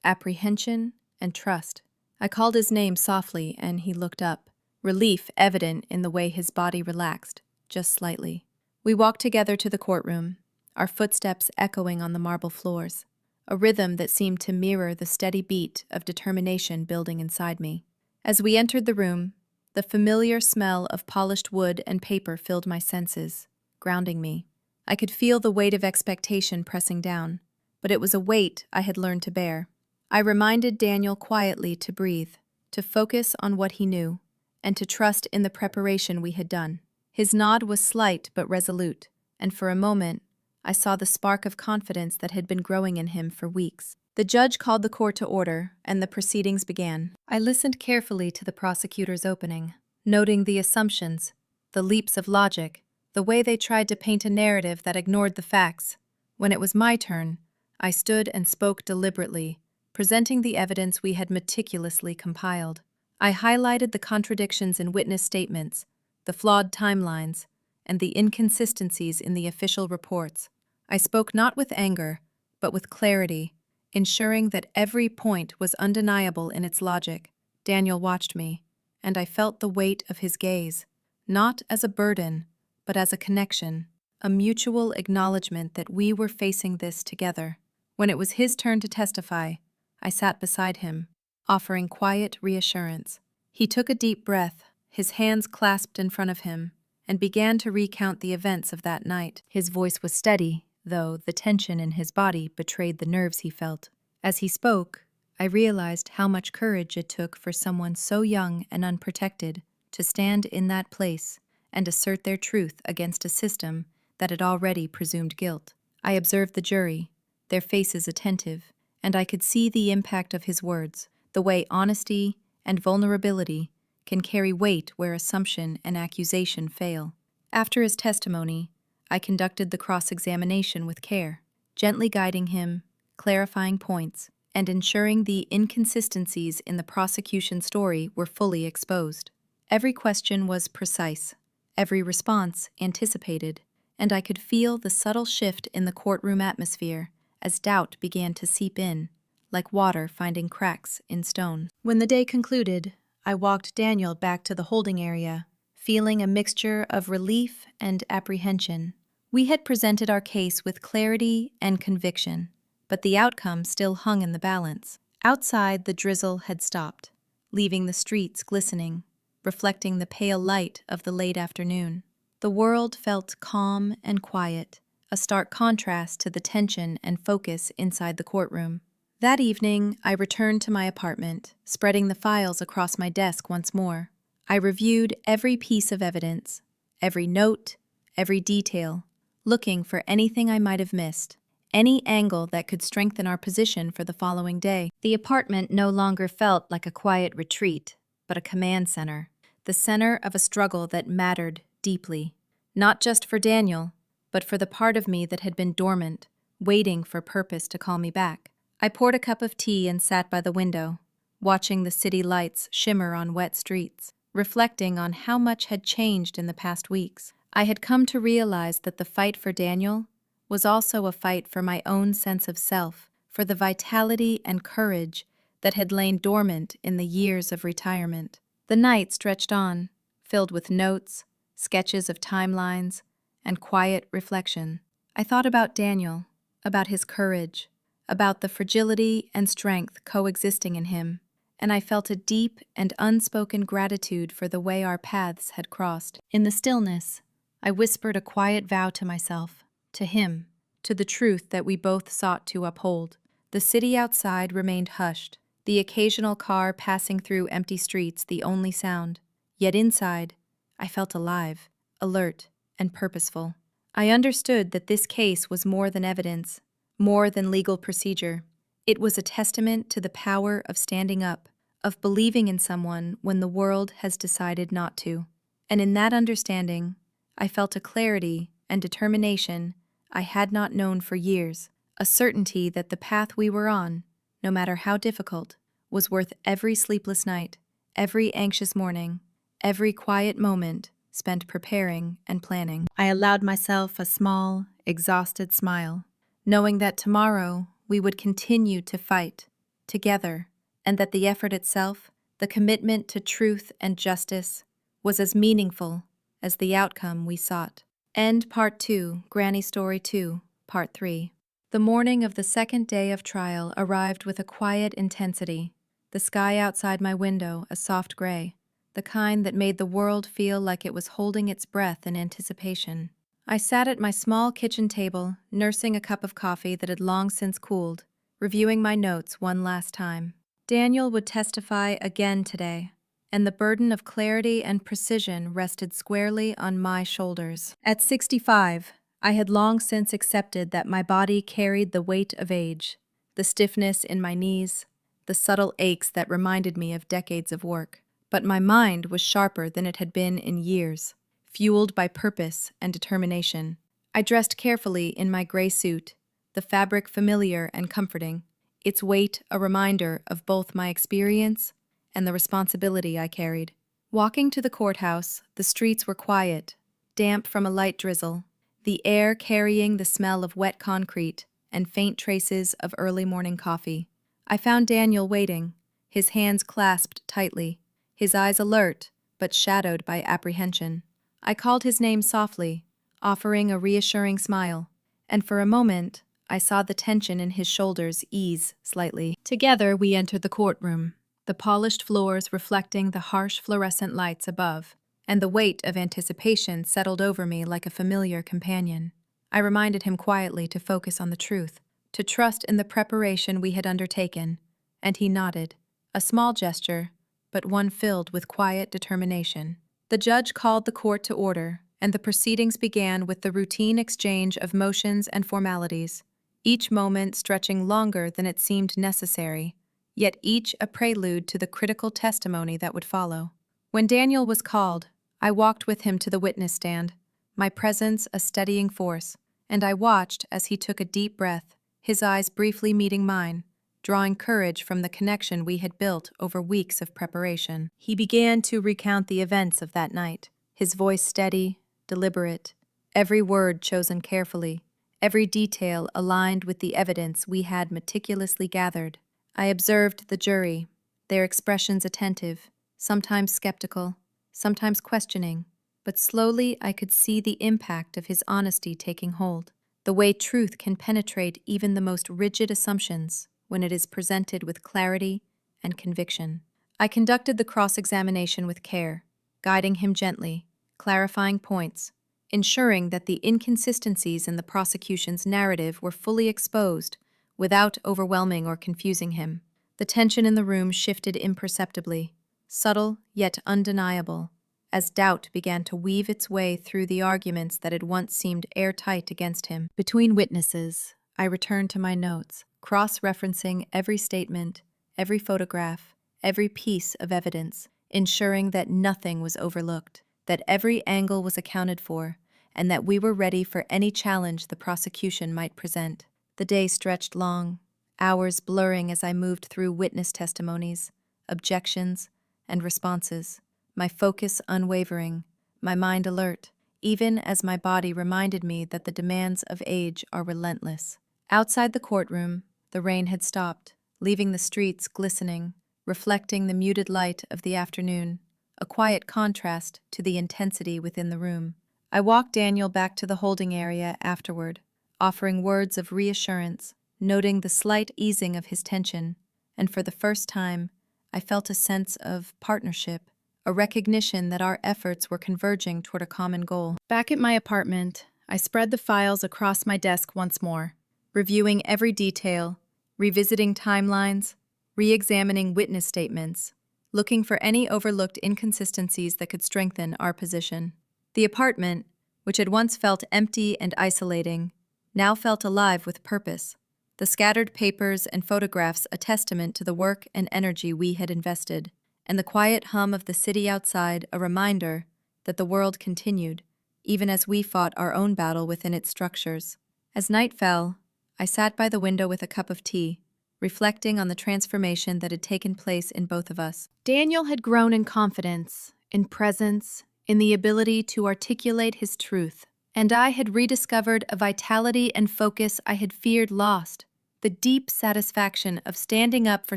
apprehension and trust. I called his name softly, and he looked up, relief evident in the way his body relaxed, just slightly. We walked together to the courtroom, our footsteps echoing on the marble floors, a rhythm that seemed to mirror the steady beat of determination building inside me. As we entered the room, the familiar smell of polished wood and paper filled my senses, grounding me. I could feel the weight of expectation pressing down, but it was a weight I had learned to bear. I reminded Daniel quietly to breathe, to focus on what he knew, and to trust in the preparation we had done. His nod was slight but resolute, and for a moment, I saw the spark of confidence that had been growing in him for weeks. The judge called the court to order, and the proceedings began. I listened carefully to the prosecutor's opening, noting the assumptions, the leaps of logic, the way they tried to paint a narrative that ignored the facts. When it was my turn, I stood and spoke deliberately, presenting the evidence we had meticulously compiled. I highlighted the contradictions in witness statements, the flawed timelines, and the inconsistencies in the official reports. I spoke not with anger, but with clarity, ensuring that every point was undeniable in its logic. Daniel watched me, and I felt the weight of his gaze, not as a burden, but as a connection, a mutual acknowledgement that we were facing this together. When it was his turn to testify, I sat beside him, offering quiet reassurance. He took a deep breath, his hands clasped in front of him, and began to recount the events of that night. His voice was steady, though the tension in his body betrayed the nerves he felt. As he spoke, I realized how much courage it took for someone so young and unprotected to stand in that place and assert their truth against a system that had already presumed guilt. I observed the jury, their faces attentive, and I could see the impact of his words, the way honesty and vulnerability can carry weight where assumption and accusation fail. After his testimony, I conducted the cross-examination with care, gently guiding him, clarifying points, and ensuring the inconsistencies in the prosecution story were fully exposed. Every question was precise, every response anticipated, and I could feel the subtle shift in the courtroom atmosphere as doubt began to seep in, like water finding cracks in stone. When the day concluded, I walked Daniel back to the holding area, feeling a mixture of relief and apprehension. We had presented our case with clarity and conviction, but the outcome still hung in the balance. Outside, the drizzle had stopped, leaving the streets glistening, reflecting the pale light of the late afternoon. The world felt calm and quiet, a stark contrast to the tension and focus inside the courtroom. That evening, I returned to my apartment, spreading the files across my desk once more. I reviewed every piece of evidence, every note, every detail, looking for anything I might have missed, any angle that could strengthen our position for the following day. The apartment no longer felt like a quiet retreat, but a command center, the center of a struggle that mattered deeply, not just for Daniel, but for the part of me that had been dormant, waiting for purpose to call me back. I poured a cup of tea and sat by the window, watching the city lights shimmer on wet streets, reflecting on how much had changed in the past weeks. I had come to realize that the fight for Daniel was also a fight for my own sense of self, for the vitality and courage that had lain dormant in the years of retirement. The night stretched on, filled with notes, sketches of timelines, and quiet reflection. I thought about Daniel, about his courage, about the fragility and strength coexisting in him, and I felt a deep and unspoken gratitude for the way our paths had crossed. In the stillness, I whispered a quiet vow to myself, to him, to the truth that we both sought to uphold. The city outside remained hushed, the occasional car passing through empty streets the only sound. Yet inside, I felt alive, alert, and purposeful. I understood that this case was more than evidence, more than legal procedure. It was a testament to the power of standing up, of believing in someone when the world has decided not to. And in that understanding, I felt a clarity and determination I had not known for years, a certainty that the path we were on, no matter how difficult, was worth every sleepless night, every anxious morning, every quiet moment spent preparing and planning. I allowed myself a small, exhausted smile, knowing that tomorrow we would continue to fight, together, and that the effort itself, the commitment to truth and justice, was as meaningful as the outcome we sought. End Part 2, Granny Story 2, Part 3. The morning of the second day of trial arrived with a quiet intensity, the sky outside my window a soft gray, the kind that made the world feel like it was holding its breath in anticipation. I sat at my small kitchen table, nursing a cup of coffee that had long since cooled, reviewing my notes one last time. Daniel would testify again today, and the burden of clarity and precision rested squarely on my shoulders. At 65, I had long since accepted that my body carried the weight of age, the stiffness in my knees, the subtle aches that reminded me of decades of work. But my mind was sharper than it had been in years, fueled by purpose and determination. I dressed carefully in my gray suit, the fabric familiar and comforting, its weight a reminder of both my experience and the responsibility I carried. Walking to the courthouse, the streets were quiet, damp from a light drizzle, the air carrying the smell of wet concrete and faint traces of early morning coffee. I found Daniel waiting, his hands clasped tightly, his eyes alert but shadowed by apprehension. I called his name softly, offering a reassuring smile, and for a moment I saw the tension in his shoulders ease slightly. Together we entered the courtroom, the polished floors reflecting the harsh fluorescent lights above, and the weight of anticipation settled over me like a familiar companion. I reminded him quietly to focus on the truth, to trust in the preparation we had undertaken, and he nodded, a small gesture, but one filled with quiet determination. The judge called the court to order, and the proceedings began with the routine exchange of motions and formalities, each moment stretching longer than it seemed necessary, yet each a prelude to the critical testimony that would follow. When Daniel was called, I walked with him to the witness stand, my presence a steadying force, and I watched as he took a deep breath, his eyes briefly meeting mine, drawing courage from the connection we had built over weeks of preparation. He began to recount the events of that night, his voice steady, deliberate, every word chosen carefully, every detail aligned with the evidence we had meticulously gathered. I observed the jury, their expressions attentive, sometimes skeptical, sometimes questioning, but slowly I could see the impact of his honesty taking hold, the way truth can penetrate even the most rigid assumptions when it is presented with clarity and conviction. I conducted the cross-examination with care, guiding him gently, clarifying points, ensuring that the inconsistencies in the prosecution's narrative were fully exposed without overwhelming or confusing him. The tension in the room shifted imperceptibly, subtle yet undeniable, as doubt began to weave its way through the arguments that had once seemed airtight against him. Between witnesses, I returned to my notes, cross-referencing every statement, every photograph, every piece of evidence, ensuring that nothing was overlooked, that every angle was accounted for, and that we were ready for any challenge the prosecution might present. The day stretched long, hours blurring as I moved through witness testimonies, objections, and responses, my focus unwavering, my mind alert, even as my body reminded me that the demands of age are relentless. Outside the courtroom, the rain had stopped, leaving the streets glistening, reflecting the muted light of the afternoon, a quiet contrast to the intensity within the room. I walked Daniel back to the holding area afterward, offering words of reassurance, noting the slight easing of his tension, and for the first time, I felt a sense of partnership, a recognition that our efforts were converging toward a common goal. Back at my apartment, I spread the files across my desk once more, reviewing every detail, revisiting timelines, re-examining witness statements, looking for any overlooked inconsistencies that could strengthen our position. The apartment, which had once felt empty and isolating, now felt alive with purpose. The scattered papers and photographs a testament to the work and energy we had invested, and the quiet hum of the city outside a reminder that the world continued, even as we fought our own battle within its structures. As night fell, I sat by the window with a cup of tea, reflecting on the transformation that had taken place in both of us. Daniel had grown in confidence, in presence, in the ability to articulate his truth, and I had rediscovered a vitality and focus I had feared lost, the deep satisfaction of standing up for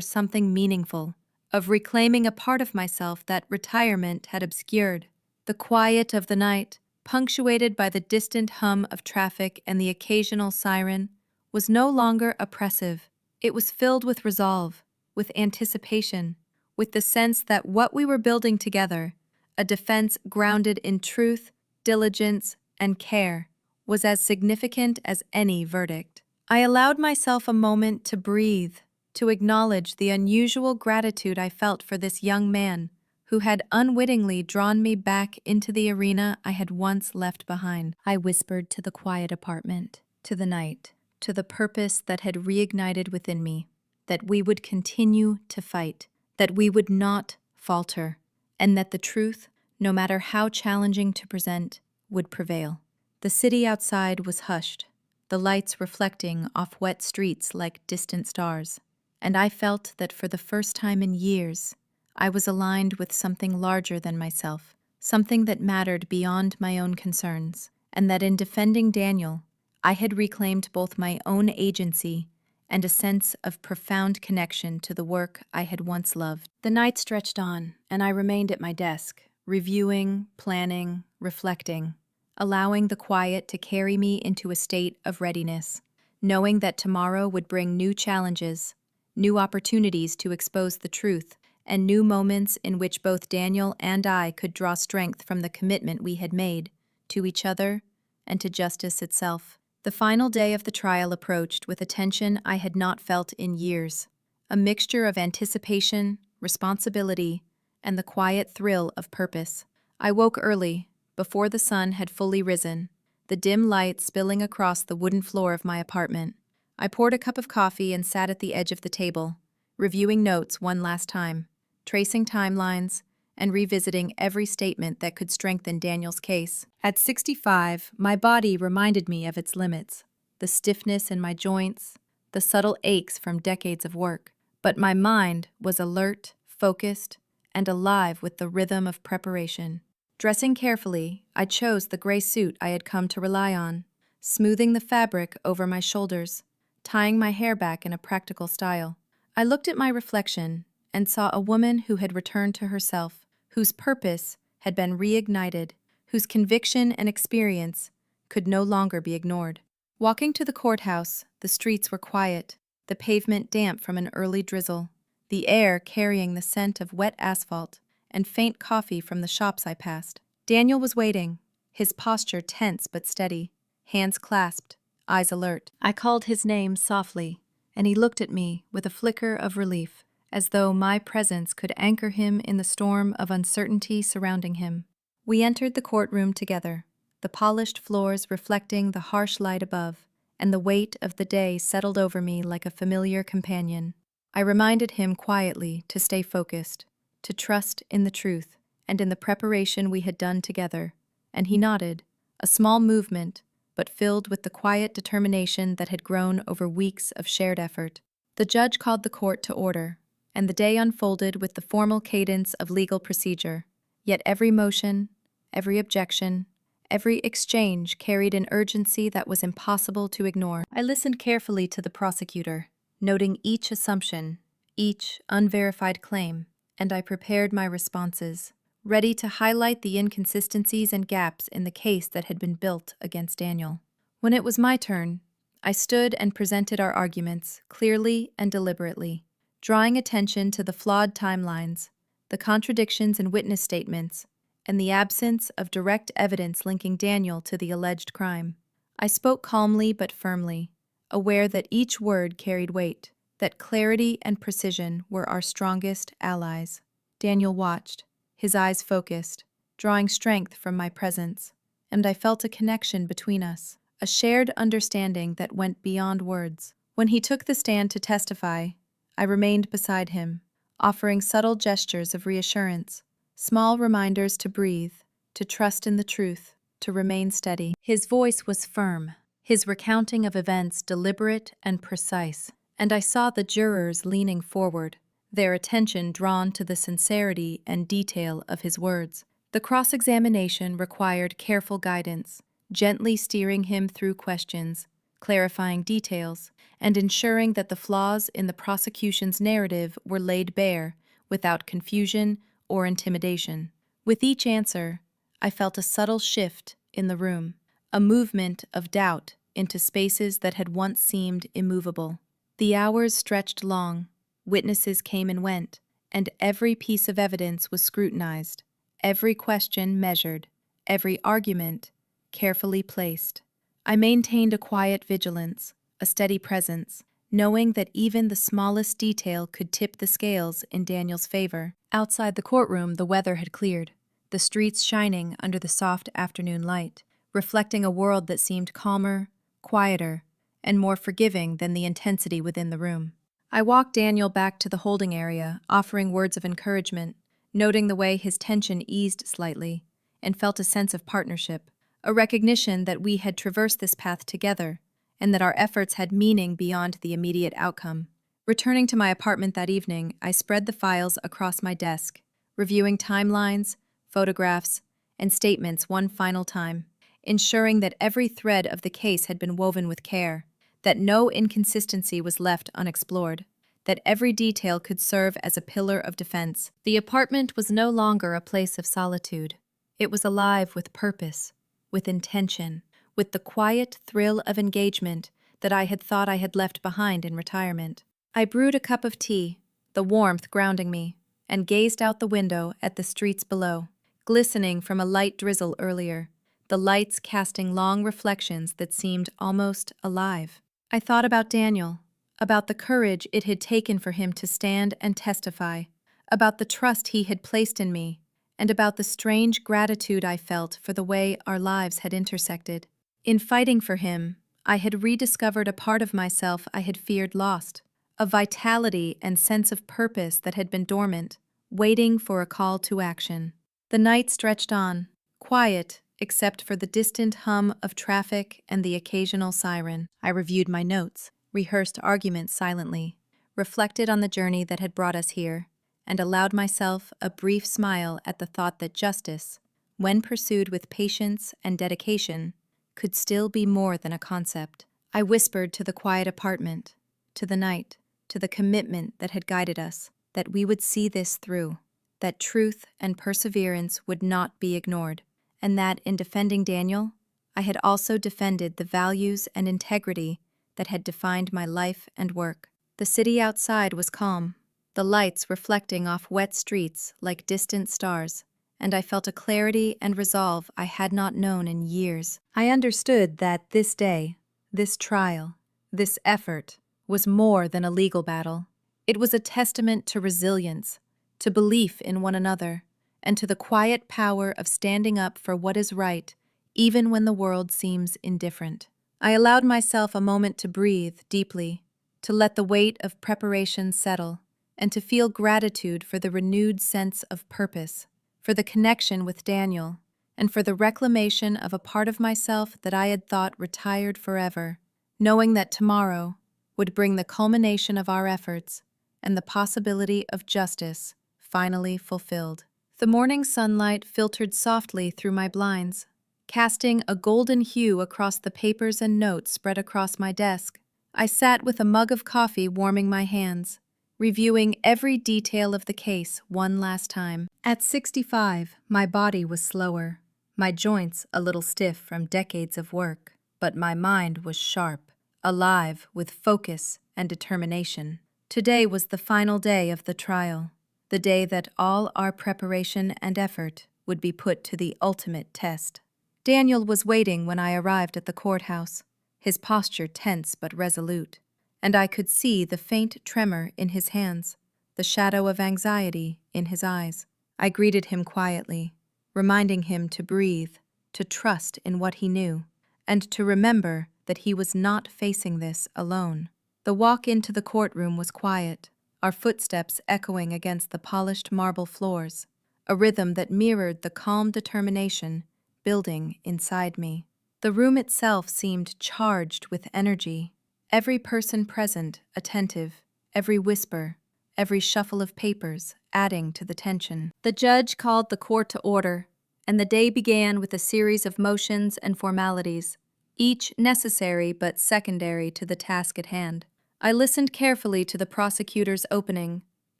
something meaningful, of reclaiming a part of myself that retirement had obscured. The quiet of the night, punctuated by the distant hum of traffic and the occasional siren, was no longer oppressive. It was filled with resolve, with anticipation, with the sense that what we were building together, a defense grounded in truth, diligence, and care, was as significant as any verdict. I allowed myself a moment to breathe, to acknowledge the unusual gratitude I felt for this young man who had unwittingly drawn me back into the arena I had once left behind. I whispered to the quiet apartment, to the night, to the purpose that had reignited within me, that we would continue to fight, that we would not falter, and that the truth, no matter how challenging to present, would prevail. The city outside was hushed, the lights reflecting off wet streets like distant stars, and I felt that for the first time in years, I was aligned with something larger than myself, something that mattered beyond my own concerns, and that in defending Daniel, I had reclaimed both my own agency and a sense of profound connection to the work I had once loved. The night stretched on, and I remained at my desk, reviewing, planning, reflecting, allowing the quiet to carry me into a state of readiness, knowing that tomorrow would bring new challenges, new opportunities to expose the truth, and new moments in which both Daniel and I could draw strength from the commitment we had made to each other and to justice itself. The final day of the trial approached with a tension I had not felt in years, a mixture of anticipation, responsibility, and the quiet thrill of purpose. I woke early, before the sun had fully risen, the dim light spilling across the wooden floor of my apartment. I poured a cup of coffee and sat at the edge of the table, reviewing notes one last time, tracing timelines, and revisiting every statement that could strengthen Daniel's case. At 65, my body reminded me of its limits, the stiffness in my joints, the subtle aches from decades of work. But my mind was alert, focused, and alive with the rhythm of preparation. Dressing carefully, I chose the gray suit I had come to rely on, smoothing the fabric over my shoulders, tying my hair back in a practical style. I looked at my reflection and saw a woman who had returned to herself, whose purpose had been reignited, whose conviction and experience could no longer be ignored. Walking to the courthouse, the streets were quiet, the pavement damp from an early drizzle, the air carrying the scent of wet asphalt and faint coffee from the shops I passed. Daniel was waiting, his posture tense but steady, hands clasped, eyes alert. I called his name softly, and he looked at me with a flicker of relief, as though my presence could anchor him in the storm of uncertainty surrounding him. We entered the courtroom together, the polished floors reflecting the harsh light above, and the weight of the day settled over me like a familiar companion. I reminded him quietly to stay focused, to trust in the truth and in the preparation we had done together, and he nodded, a small movement, but filled with the quiet determination that had grown over weeks of shared effort. The judge called the court to order, and the day unfolded with the formal cadence of legal procedure. Yet every motion, every objection, every exchange carried an urgency that was impossible to ignore. I listened carefully to the prosecutor, noting each assumption, each unverified claim, and I prepared my responses, ready to highlight the inconsistencies and gaps in the case that had been built against Daniel. When it was my turn, I stood and presented our arguments clearly and deliberately, drawing attention to the flawed timelines, the contradictions in witness statements, and the absence of direct evidence linking Daniel to the alleged crime. I spoke calmly but firmly, aware that each word carried weight, that clarity and precision were our strongest allies. Daniel watched, his eyes focused, drawing strength from my presence, and I felt a connection between us, a shared understanding that went beyond words. When he took the stand to testify, I remained beside him, offering subtle gestures of reassurance, small reminders to breathe, to trust in the truth, to remain steady. His voice was firm, his recounting of events deliberate and precise, and I saw the jurors leaning forward, their attention drawn to the sincerity and detail of his words. The cross-examination required careful guidance, gently steering him through questions, clarifying details, and ensuring that the flaws in the prosecution's narrative were laid bare without confusion or intimidation. With each answer, I felt a subtle shift in the room, a movement of doubt into spaces that had once seemed immovable. The hours stretched long, witnesses came and went, and every piece of evidence was scrutinized, every question measured, every argument carefully placed. I maintained a quiet vigilance, a steady presence, knowing that even the smallest detail could tip the scales in Daniel's favor. Outside the courtroom, the weather had cleared, the streets shining under the soft afternoon light, reflecting a world that seemed calmer, quieter, and more forgiving than the intensity within the room. I walked Daniel back to the holding area, offering words of encouragement, noting the way his tension eased slightly, and felt a sense of partnership, a recognition that we had traversed this path together, and that our efforts had meaning beyond the immediate outcome. Returning to my apartment that evening, I spread the files across my desk, reviewing timelines, photographs, and statements one final time, ensuring that every thread of the case had been woven with care, that no inconsistency was left unexplored, that every detail could serve as a pillar of defense. The apartment was no longer a place of solitude. It was alive with purpose, with intention, with the quiet thrill of engagement that I had thought I had left behind in retirement. I brewed a cup of tea, the warmth grounding me, and gazed out the window at the streets below, glistening from a light drizzle earlier, the lights casting long reflections that seemed almost alive. I thought about Daniel, about the courage it had taken for him to stand and testify, about the trust he had placed in me, and about the strange gratitude I felt for the way our lives had intersected. In fighting for him, I had rediscovered a part of myself I had feared lost, a vitality and sense of purpose that had been dormant, waiting for a call to action. The night stretched on, quiet except for the distant hum of traffic and the occasional siren. I reviewed my notes, rehearsed arguments silently, reflected on the journey that had brought us here, and allowed myself a brief smile at the thought that justice, when pursued with patience and dedication, could still be more than a concept. I whispered to the quiet apartment, to the night, to the commitment that had guided us, that we would see this through, that truth and perseverance would not be ignored, and that in defending Daniel, I had also defended the values and integrity that had defined my life and work. The city outside was calm, the lights reflecting off wet streets like distant stars, and I felt a clarity and resolve I had not known in years. I understood that this day, this trial, this effort, was more than a legal battle. It was a testament to resilience, to belief in one another, and to the quiet power of standing up for what is right, even when the world seems indifferent. I allowed myself a moment to breathe deeply, to let the weight of preparation settle, and to feel gratitude for the renewed sense of purpose, for the connection with Daniel, and for the reclamation of a part of myself that I had thought retired forever, knowing that tomorrow would bring the culmination of our efforts and the possibility of justice finally fulfilled. The morning sunlight filtered softly through my blinds, casting a golden hue across the papers and notes spread across my desk. I sat with a mug of coffee warming my hands, reviewing every detail of the case one last time. At 65, my body was slower, my joints a little stiff from decades of work, but my mind was sharp, alive with focus and determination. Today was the final day of the trial, the day that all our preparation and effort would be put to the ultimate test. Daniel was waiting when I arrived at the courthouse, his posture tense but resolute, and I could see the faint tremor in his hands, the shadow of anxiety in his eyes. I greeted him quietly, reminding him to breathe, to trust in what he knew, and to remember that he was not facing this alone. The walk into the courtroom was quiet, our footsteps echoing against the polished marble floors, a rhythm that mirrored the calm determination building inside me. The room itself seemed charged with energy, every person present attentive, every whisper, every shuffle of papers adding to the tension. The judge called the court to order, and the day began with a series of motions and formalities, each necessary but secondary to the task at hand. I listened carefully to the prosecutor's opening,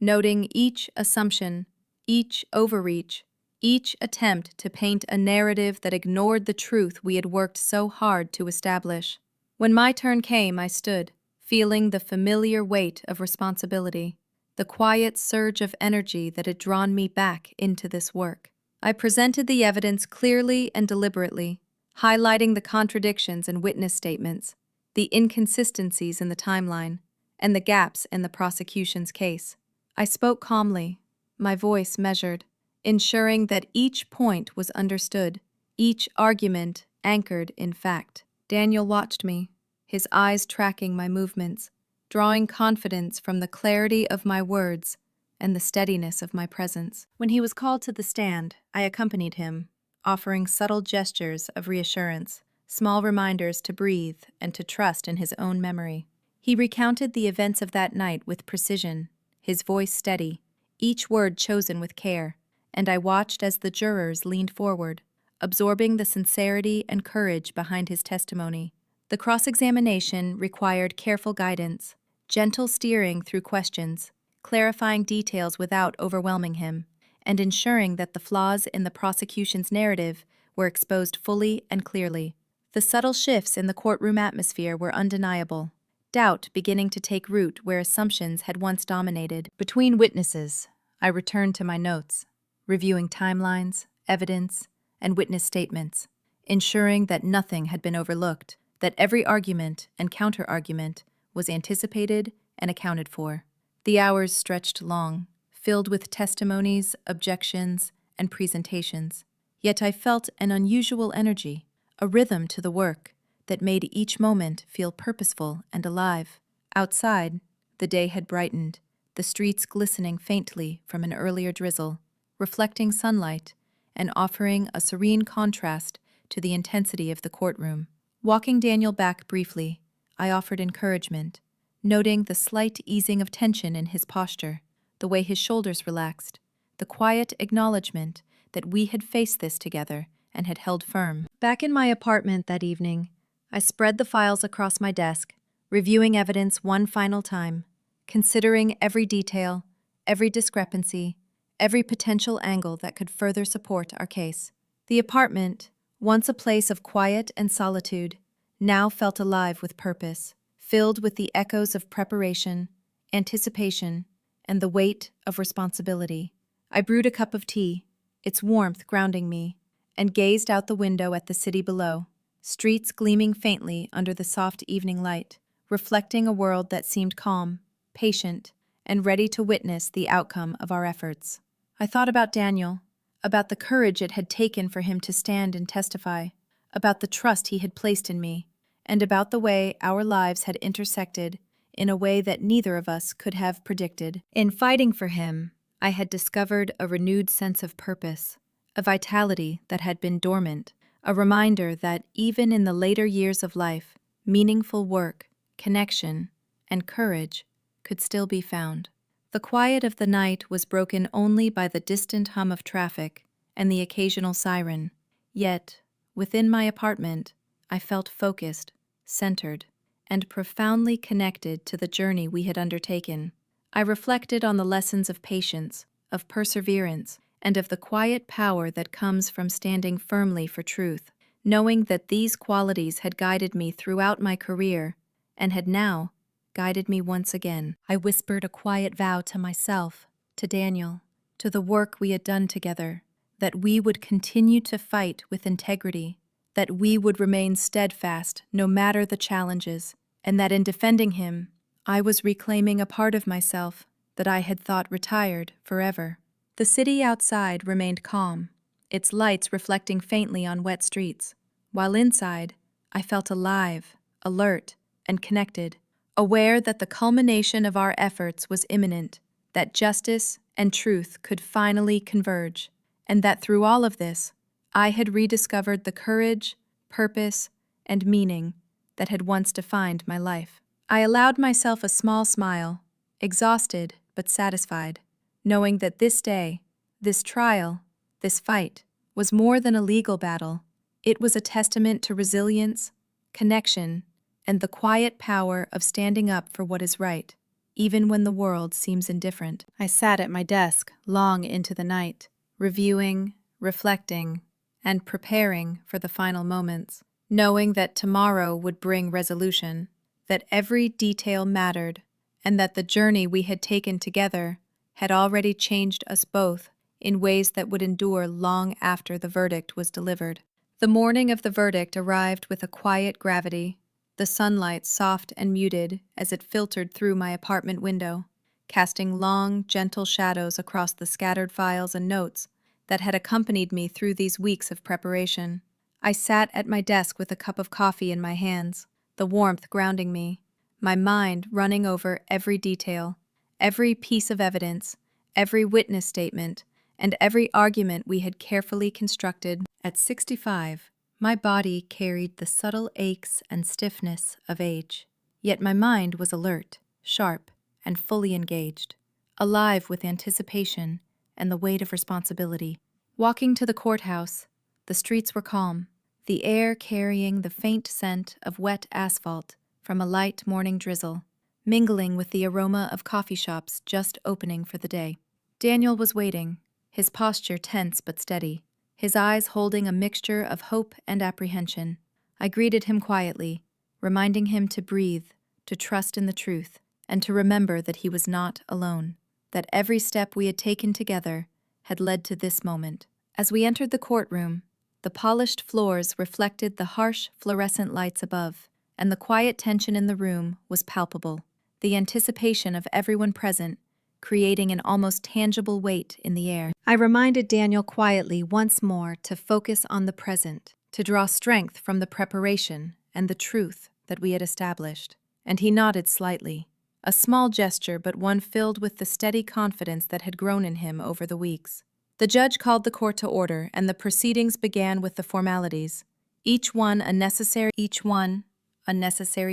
noting each assumption, each overreach, each attempt to paint a narrative that ignored the truth we had worked so hard to establish. When my turn came, I stood, feeling the familiar weight of responsibility, the quiet surge of energy that had drawn me back into this work. I presented the evidence clearly and deliberately, highlighting the contradictions in witness statements, the inconsistencies in the timeline, and the gaps in the prosecution's case. I spoke calmly, my voice measured, ensuring that each point was understood, each argument anchored in fact. Daniel watched me, his eyes tracking my movements, drawing confidence from the clarity of my words and the steadiness of my presence. When he was called to the stand, I accompanied him, offering subtle gestures of reassurance, small reminders to breathe and to trust in his own memory. He recounted the events of that night with precision, his voice steady, each word chosen with care, and I watched as the jurors leaned forward, absorbing the sincerity and courage behind his testimony. The cross-examination required careful guidance, gentle steering through questions, clarifying details without overwhelming him, and ensuring that the flaws in the prosecution's narrative were exposed fully and clearly. The subtle shifts in the courtroom atmosphere were undeniable, doubt beginning to take root where assumptions had once dominated. Between witnesses, I returned to my notes, reviewing timelines, evidence, and witness statements, ensuring that nothing had been overlooked, that every argument and counter-argument was anticipated and accounted for. The hours stretched long, filled with testimonies, objections, and presentations. Yet I felt an unusual energy, a rhythm to the work that made each moment feel purposeful and alive. Outside, the day had brightened, the streets glistening faintly from an earlier drizzle, reflecting sunlight and offering a serene contrast to the intensity of the courtroom. Walking Daniel back briefly, I offered encouragement, noting the slight easing of tension in his posture, the way his shoulders relaxed, the quiet acknowledgement that we had faced this together and had held firm. Back in my apartment that evening, I spread the files across my desk, reviewing evidence one final time, considering every detail, every discrepancy, every potential angle that could further support our case. The apartment, once a place of quiet and solitude, now felt alive with purpose, filled with the echoes of preparation, anticipation, and the weight of responsibility. I brewed a cup of tea, its warmth grounding me, and gazed out the window at the city below, streets gleaming faintly under the soft evening light, reflecting a world that seemed calm, patient, and ready to witness the outcome of our efforts. I thought about Daniel, about the courage it had taken for him to stand and testify, about the trust he had placed in me, and about the way our lives had intersected in a way that neither of us could have predicted. In fighting for him, I had discovered a renewed sense of purpose, a vitality that had been dormant, a reminder that even in the later years of life, meaningful work, connection, and courage could still be found. The quiet of the night was broken only by the distant hum of traffic and the occasional siren. Yet, within my apartment, I felt focused, centered, and profoundly connected to the journey we had undertaken. I reflected on the lessons of patience, of perseverance, and of the quiet power that comes from standing firmly for truth, knowing that these qualities had guided me throughout my career and had now guided me once again. I whispered a quiet vow to myself, to Daniel, to the work we had done together, that we would continue to fight with integrity, that we would remain steadfast no matter the challenges, and that in defending him, I was reclaiming a part of myself that I had thought retired forever. The city outside remained calm, its lights reflecting faintly on wet streets, while inside, I felt alive, alert, and connected, aware that the culmination of our efforts was imminent, that justice and truth could finally converge, and that through all of this, I had rediscovered the courage, purpose, and meaning that had once defined my life. I allowed myself a small smile, exhausted but satisfied, knowing that this day, this trial, this fight, was more than a legal battle. It was a testament to resilience, connection, and the quiet power of standing up for what is right, even when the world seems indifferent. I sat at my desk long into the night, reviewing, reflecting, and preparing for the final moments, knowing that tomorrow would bring resolution, that every detail mattered, and that the journey we had taken together had already changed us both in ways that would endure long after the verdict was delivered. The morning of the verdict arrived with a quiet gravity, the sunlight soft and muted as it filtered through my apartment window, casting long, gentle shadows across the scattered files and notes that had accompanied me through these weeks of preparation. I sat at my desk with a cup of coffee in my hands, the warmth grounding me, my mind running over every detail, every piece of evidence, every witness statement, and every argument we had carefully constructed. At 65, my body carried the subtle aches and stiffness of age, yet my mind was alert, sharp, and fully engaged, alive with anticipation and the weight of responsibility. Walking to the courthouse, the streets were calm, the air carrying the faint scent of wet asphalt from a light morning drizzle, mingling with the aroma of coffee shops just opening for the day. Daniel was waiting, his posture tense but steady, his eyes holding a mixture of hope and apprehension. I greeted him quietly, reminding him to breathe, to trust in the truth, and to remember that he was not alone, that every step we had taken together had led to this moment. As we entered the courtroom, the polished floors reflected the harsh fluorescent lights above, and the quiet tension in the room was palpable, the anticipation of everyone present creating an almost tangible weight in the air. I reminded Daniel quietly once more to focus on the present, to draw strength from the preparation and the truth that we had established, and he nodded slightly, a small gesture but one filled with the steady confidence that had grown in him over the weeks. The judge called the court to order, and the proceedings began with the formalities, each one a necessary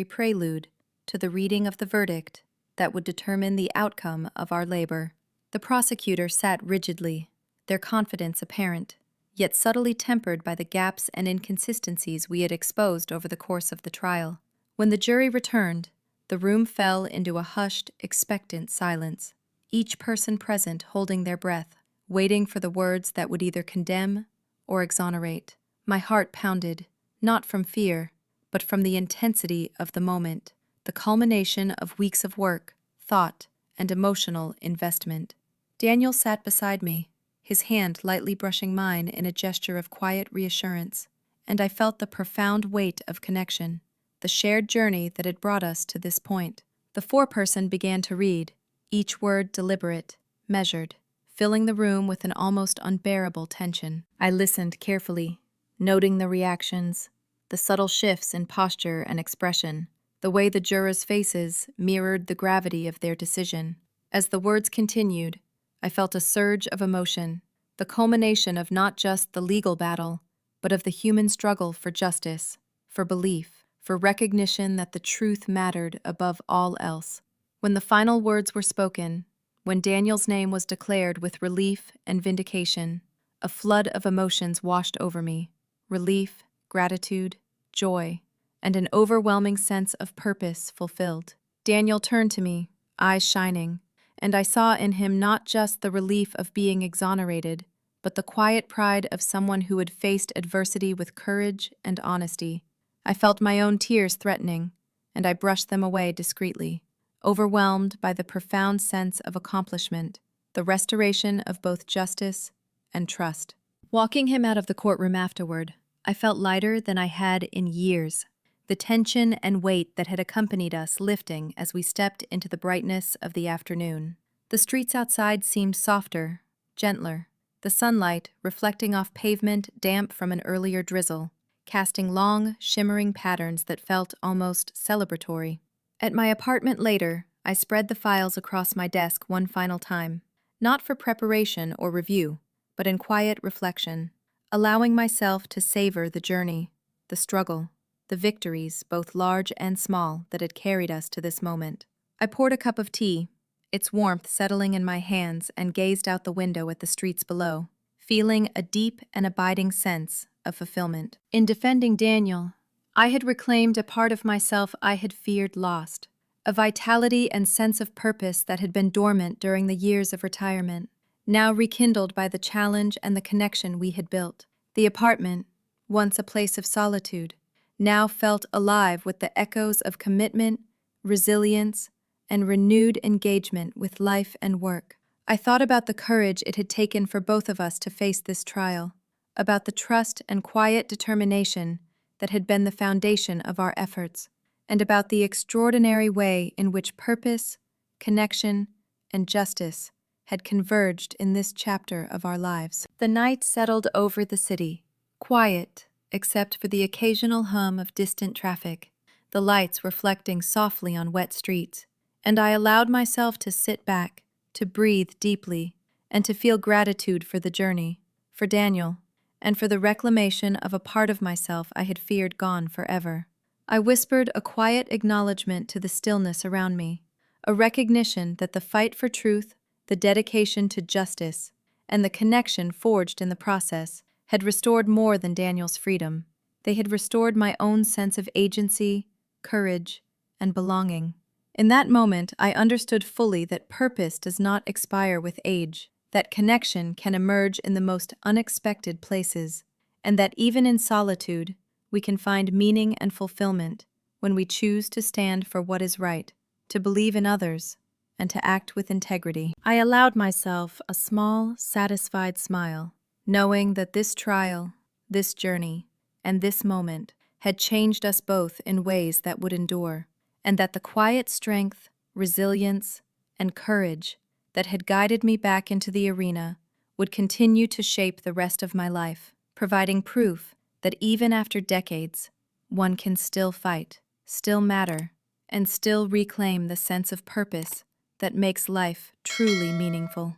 prelude to the reading of the verdict that would determine the outcome of our labor. The prosecutor sat rigidly, their confidence apparent, yet subtly tempered by the gaps and inconsistencies we had exposed over the course of the trial. When the jury returned, the room fell into a hushed, expectant silence, each person present holding their breath, waiting for the words that would either condemn or exonerate. My heart pounded, not from fear, but from the intensity of the moment, the culmination of weeks of work, thought, and emotional investment. Daniel sat beside me, his hand lightly brushing mine in a gesture of quiet reassurance, and I felt the profound weight of connection, the shared journey that had brought us to this point. The foreperson began to read, each word deliberate, measured, filling the room with an almost unbearable tension. I listened carefully, noting the reactions, the subtle shifts in posture and expression, the way the jurors' faces mirrored the gravity of their decision. As the words continued, I felt a surge of emotion, the culmination of not just the legal battle, but of the human struggle for justice, for belief, for recognition that the truth mattered above all else. When the final words were spoken, when Daniel's name was declared with relief and vindication, a flood of emotions washed over me: relief, gratitude, joy, and an overwhelming sense of purpose fulfilled. Daniel turned to me, eyes shining, and I saw in him not just the relief of being exonerated, but the quiet pride of someone who had faced adversity with courage and honesty. I felt my own tears threatening, and I brushed them away discreetly, overwhelmed by the profound sense of accomplishment, the restoration of both justice and trust. Walking him out of the courtroom afterward, I felt lighter than I had in years, the tension and weight that had accompanied us lifting as we stepped into the brightness of the afternoon. The streets outside seemed softer, gentler, the sunlight reflecting off pavement damp from an earlier drizzle, casting long, shimmering patterns that felt almost celebratory. At my apartment later, I spread the files across my desk one final time, not for preparation or review, but in quiet reflection, allowing myself to savor the journey, the struggle, the victories, both large and small, that had carried us to this moment. I poured a cup of tea, its warmth settling in my hands, and gazed out the window at the streets below, feeling a deep and abiding sense of fulfillment. In defending Daniel, I had reclaimed a part of myself I had feared lost, a vitality and sense of purpose that had been dormant during the years of retirement, now rekindled by the challenge and the connection we had built. The apartment, once a place of solitude, now felt alive with the echoes of commitment, resilience, and renewed engagement with life and work. I thought about the courage it had taken for both of us to face this trial, about the trust and quiet determination that had been the foundation of our efforts, and about the extraordinary way in which purpose, connection, and justice had converged in this chapter of our lives. The night settled over the city, quiet except for the occasional hum of distant traffic, the lights reflecting softly on wet streets, and I allowed myself to sit back, to breathe deeply, and to feel gratitude for the journey, for Daniel, and for the reclamation of a part of myself I had feared gone forever. I whispered a quiet acknowledgement to the stillness around me, a recognition that the fight for truth, the dedication to justice, and the connection forged in the process had restored more than Daniel's freedom. They had restored my own sense of agency, courage, and belonging. In that moment, I understood fully that purpose does not expire with age, that connection can emerge in the most unexpected places, and that even in solitude, we can find meaning and fulfillment when we choose to stand for what is right, to believe in others, and to act with integrity. I allowed myself a small, satisfied smile, knowing that this trial, this journey, and this moment had changed us both in ways that would endure, and that the quiet strength, resilience, and courage that had guided me back into the arena would continue to shape the rest of my life, providing proof that even after decades, one can still fight, still matter, and still reclaim the sense of purpose that makes life truly meaningful.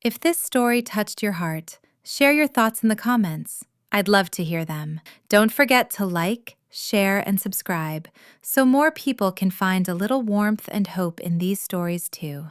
If this story touched your heart, share your thoughts in the comments. I'd love to hear them. Don't forget to like, share, and subscribe so more people can find a little warmth and hope in these stories too.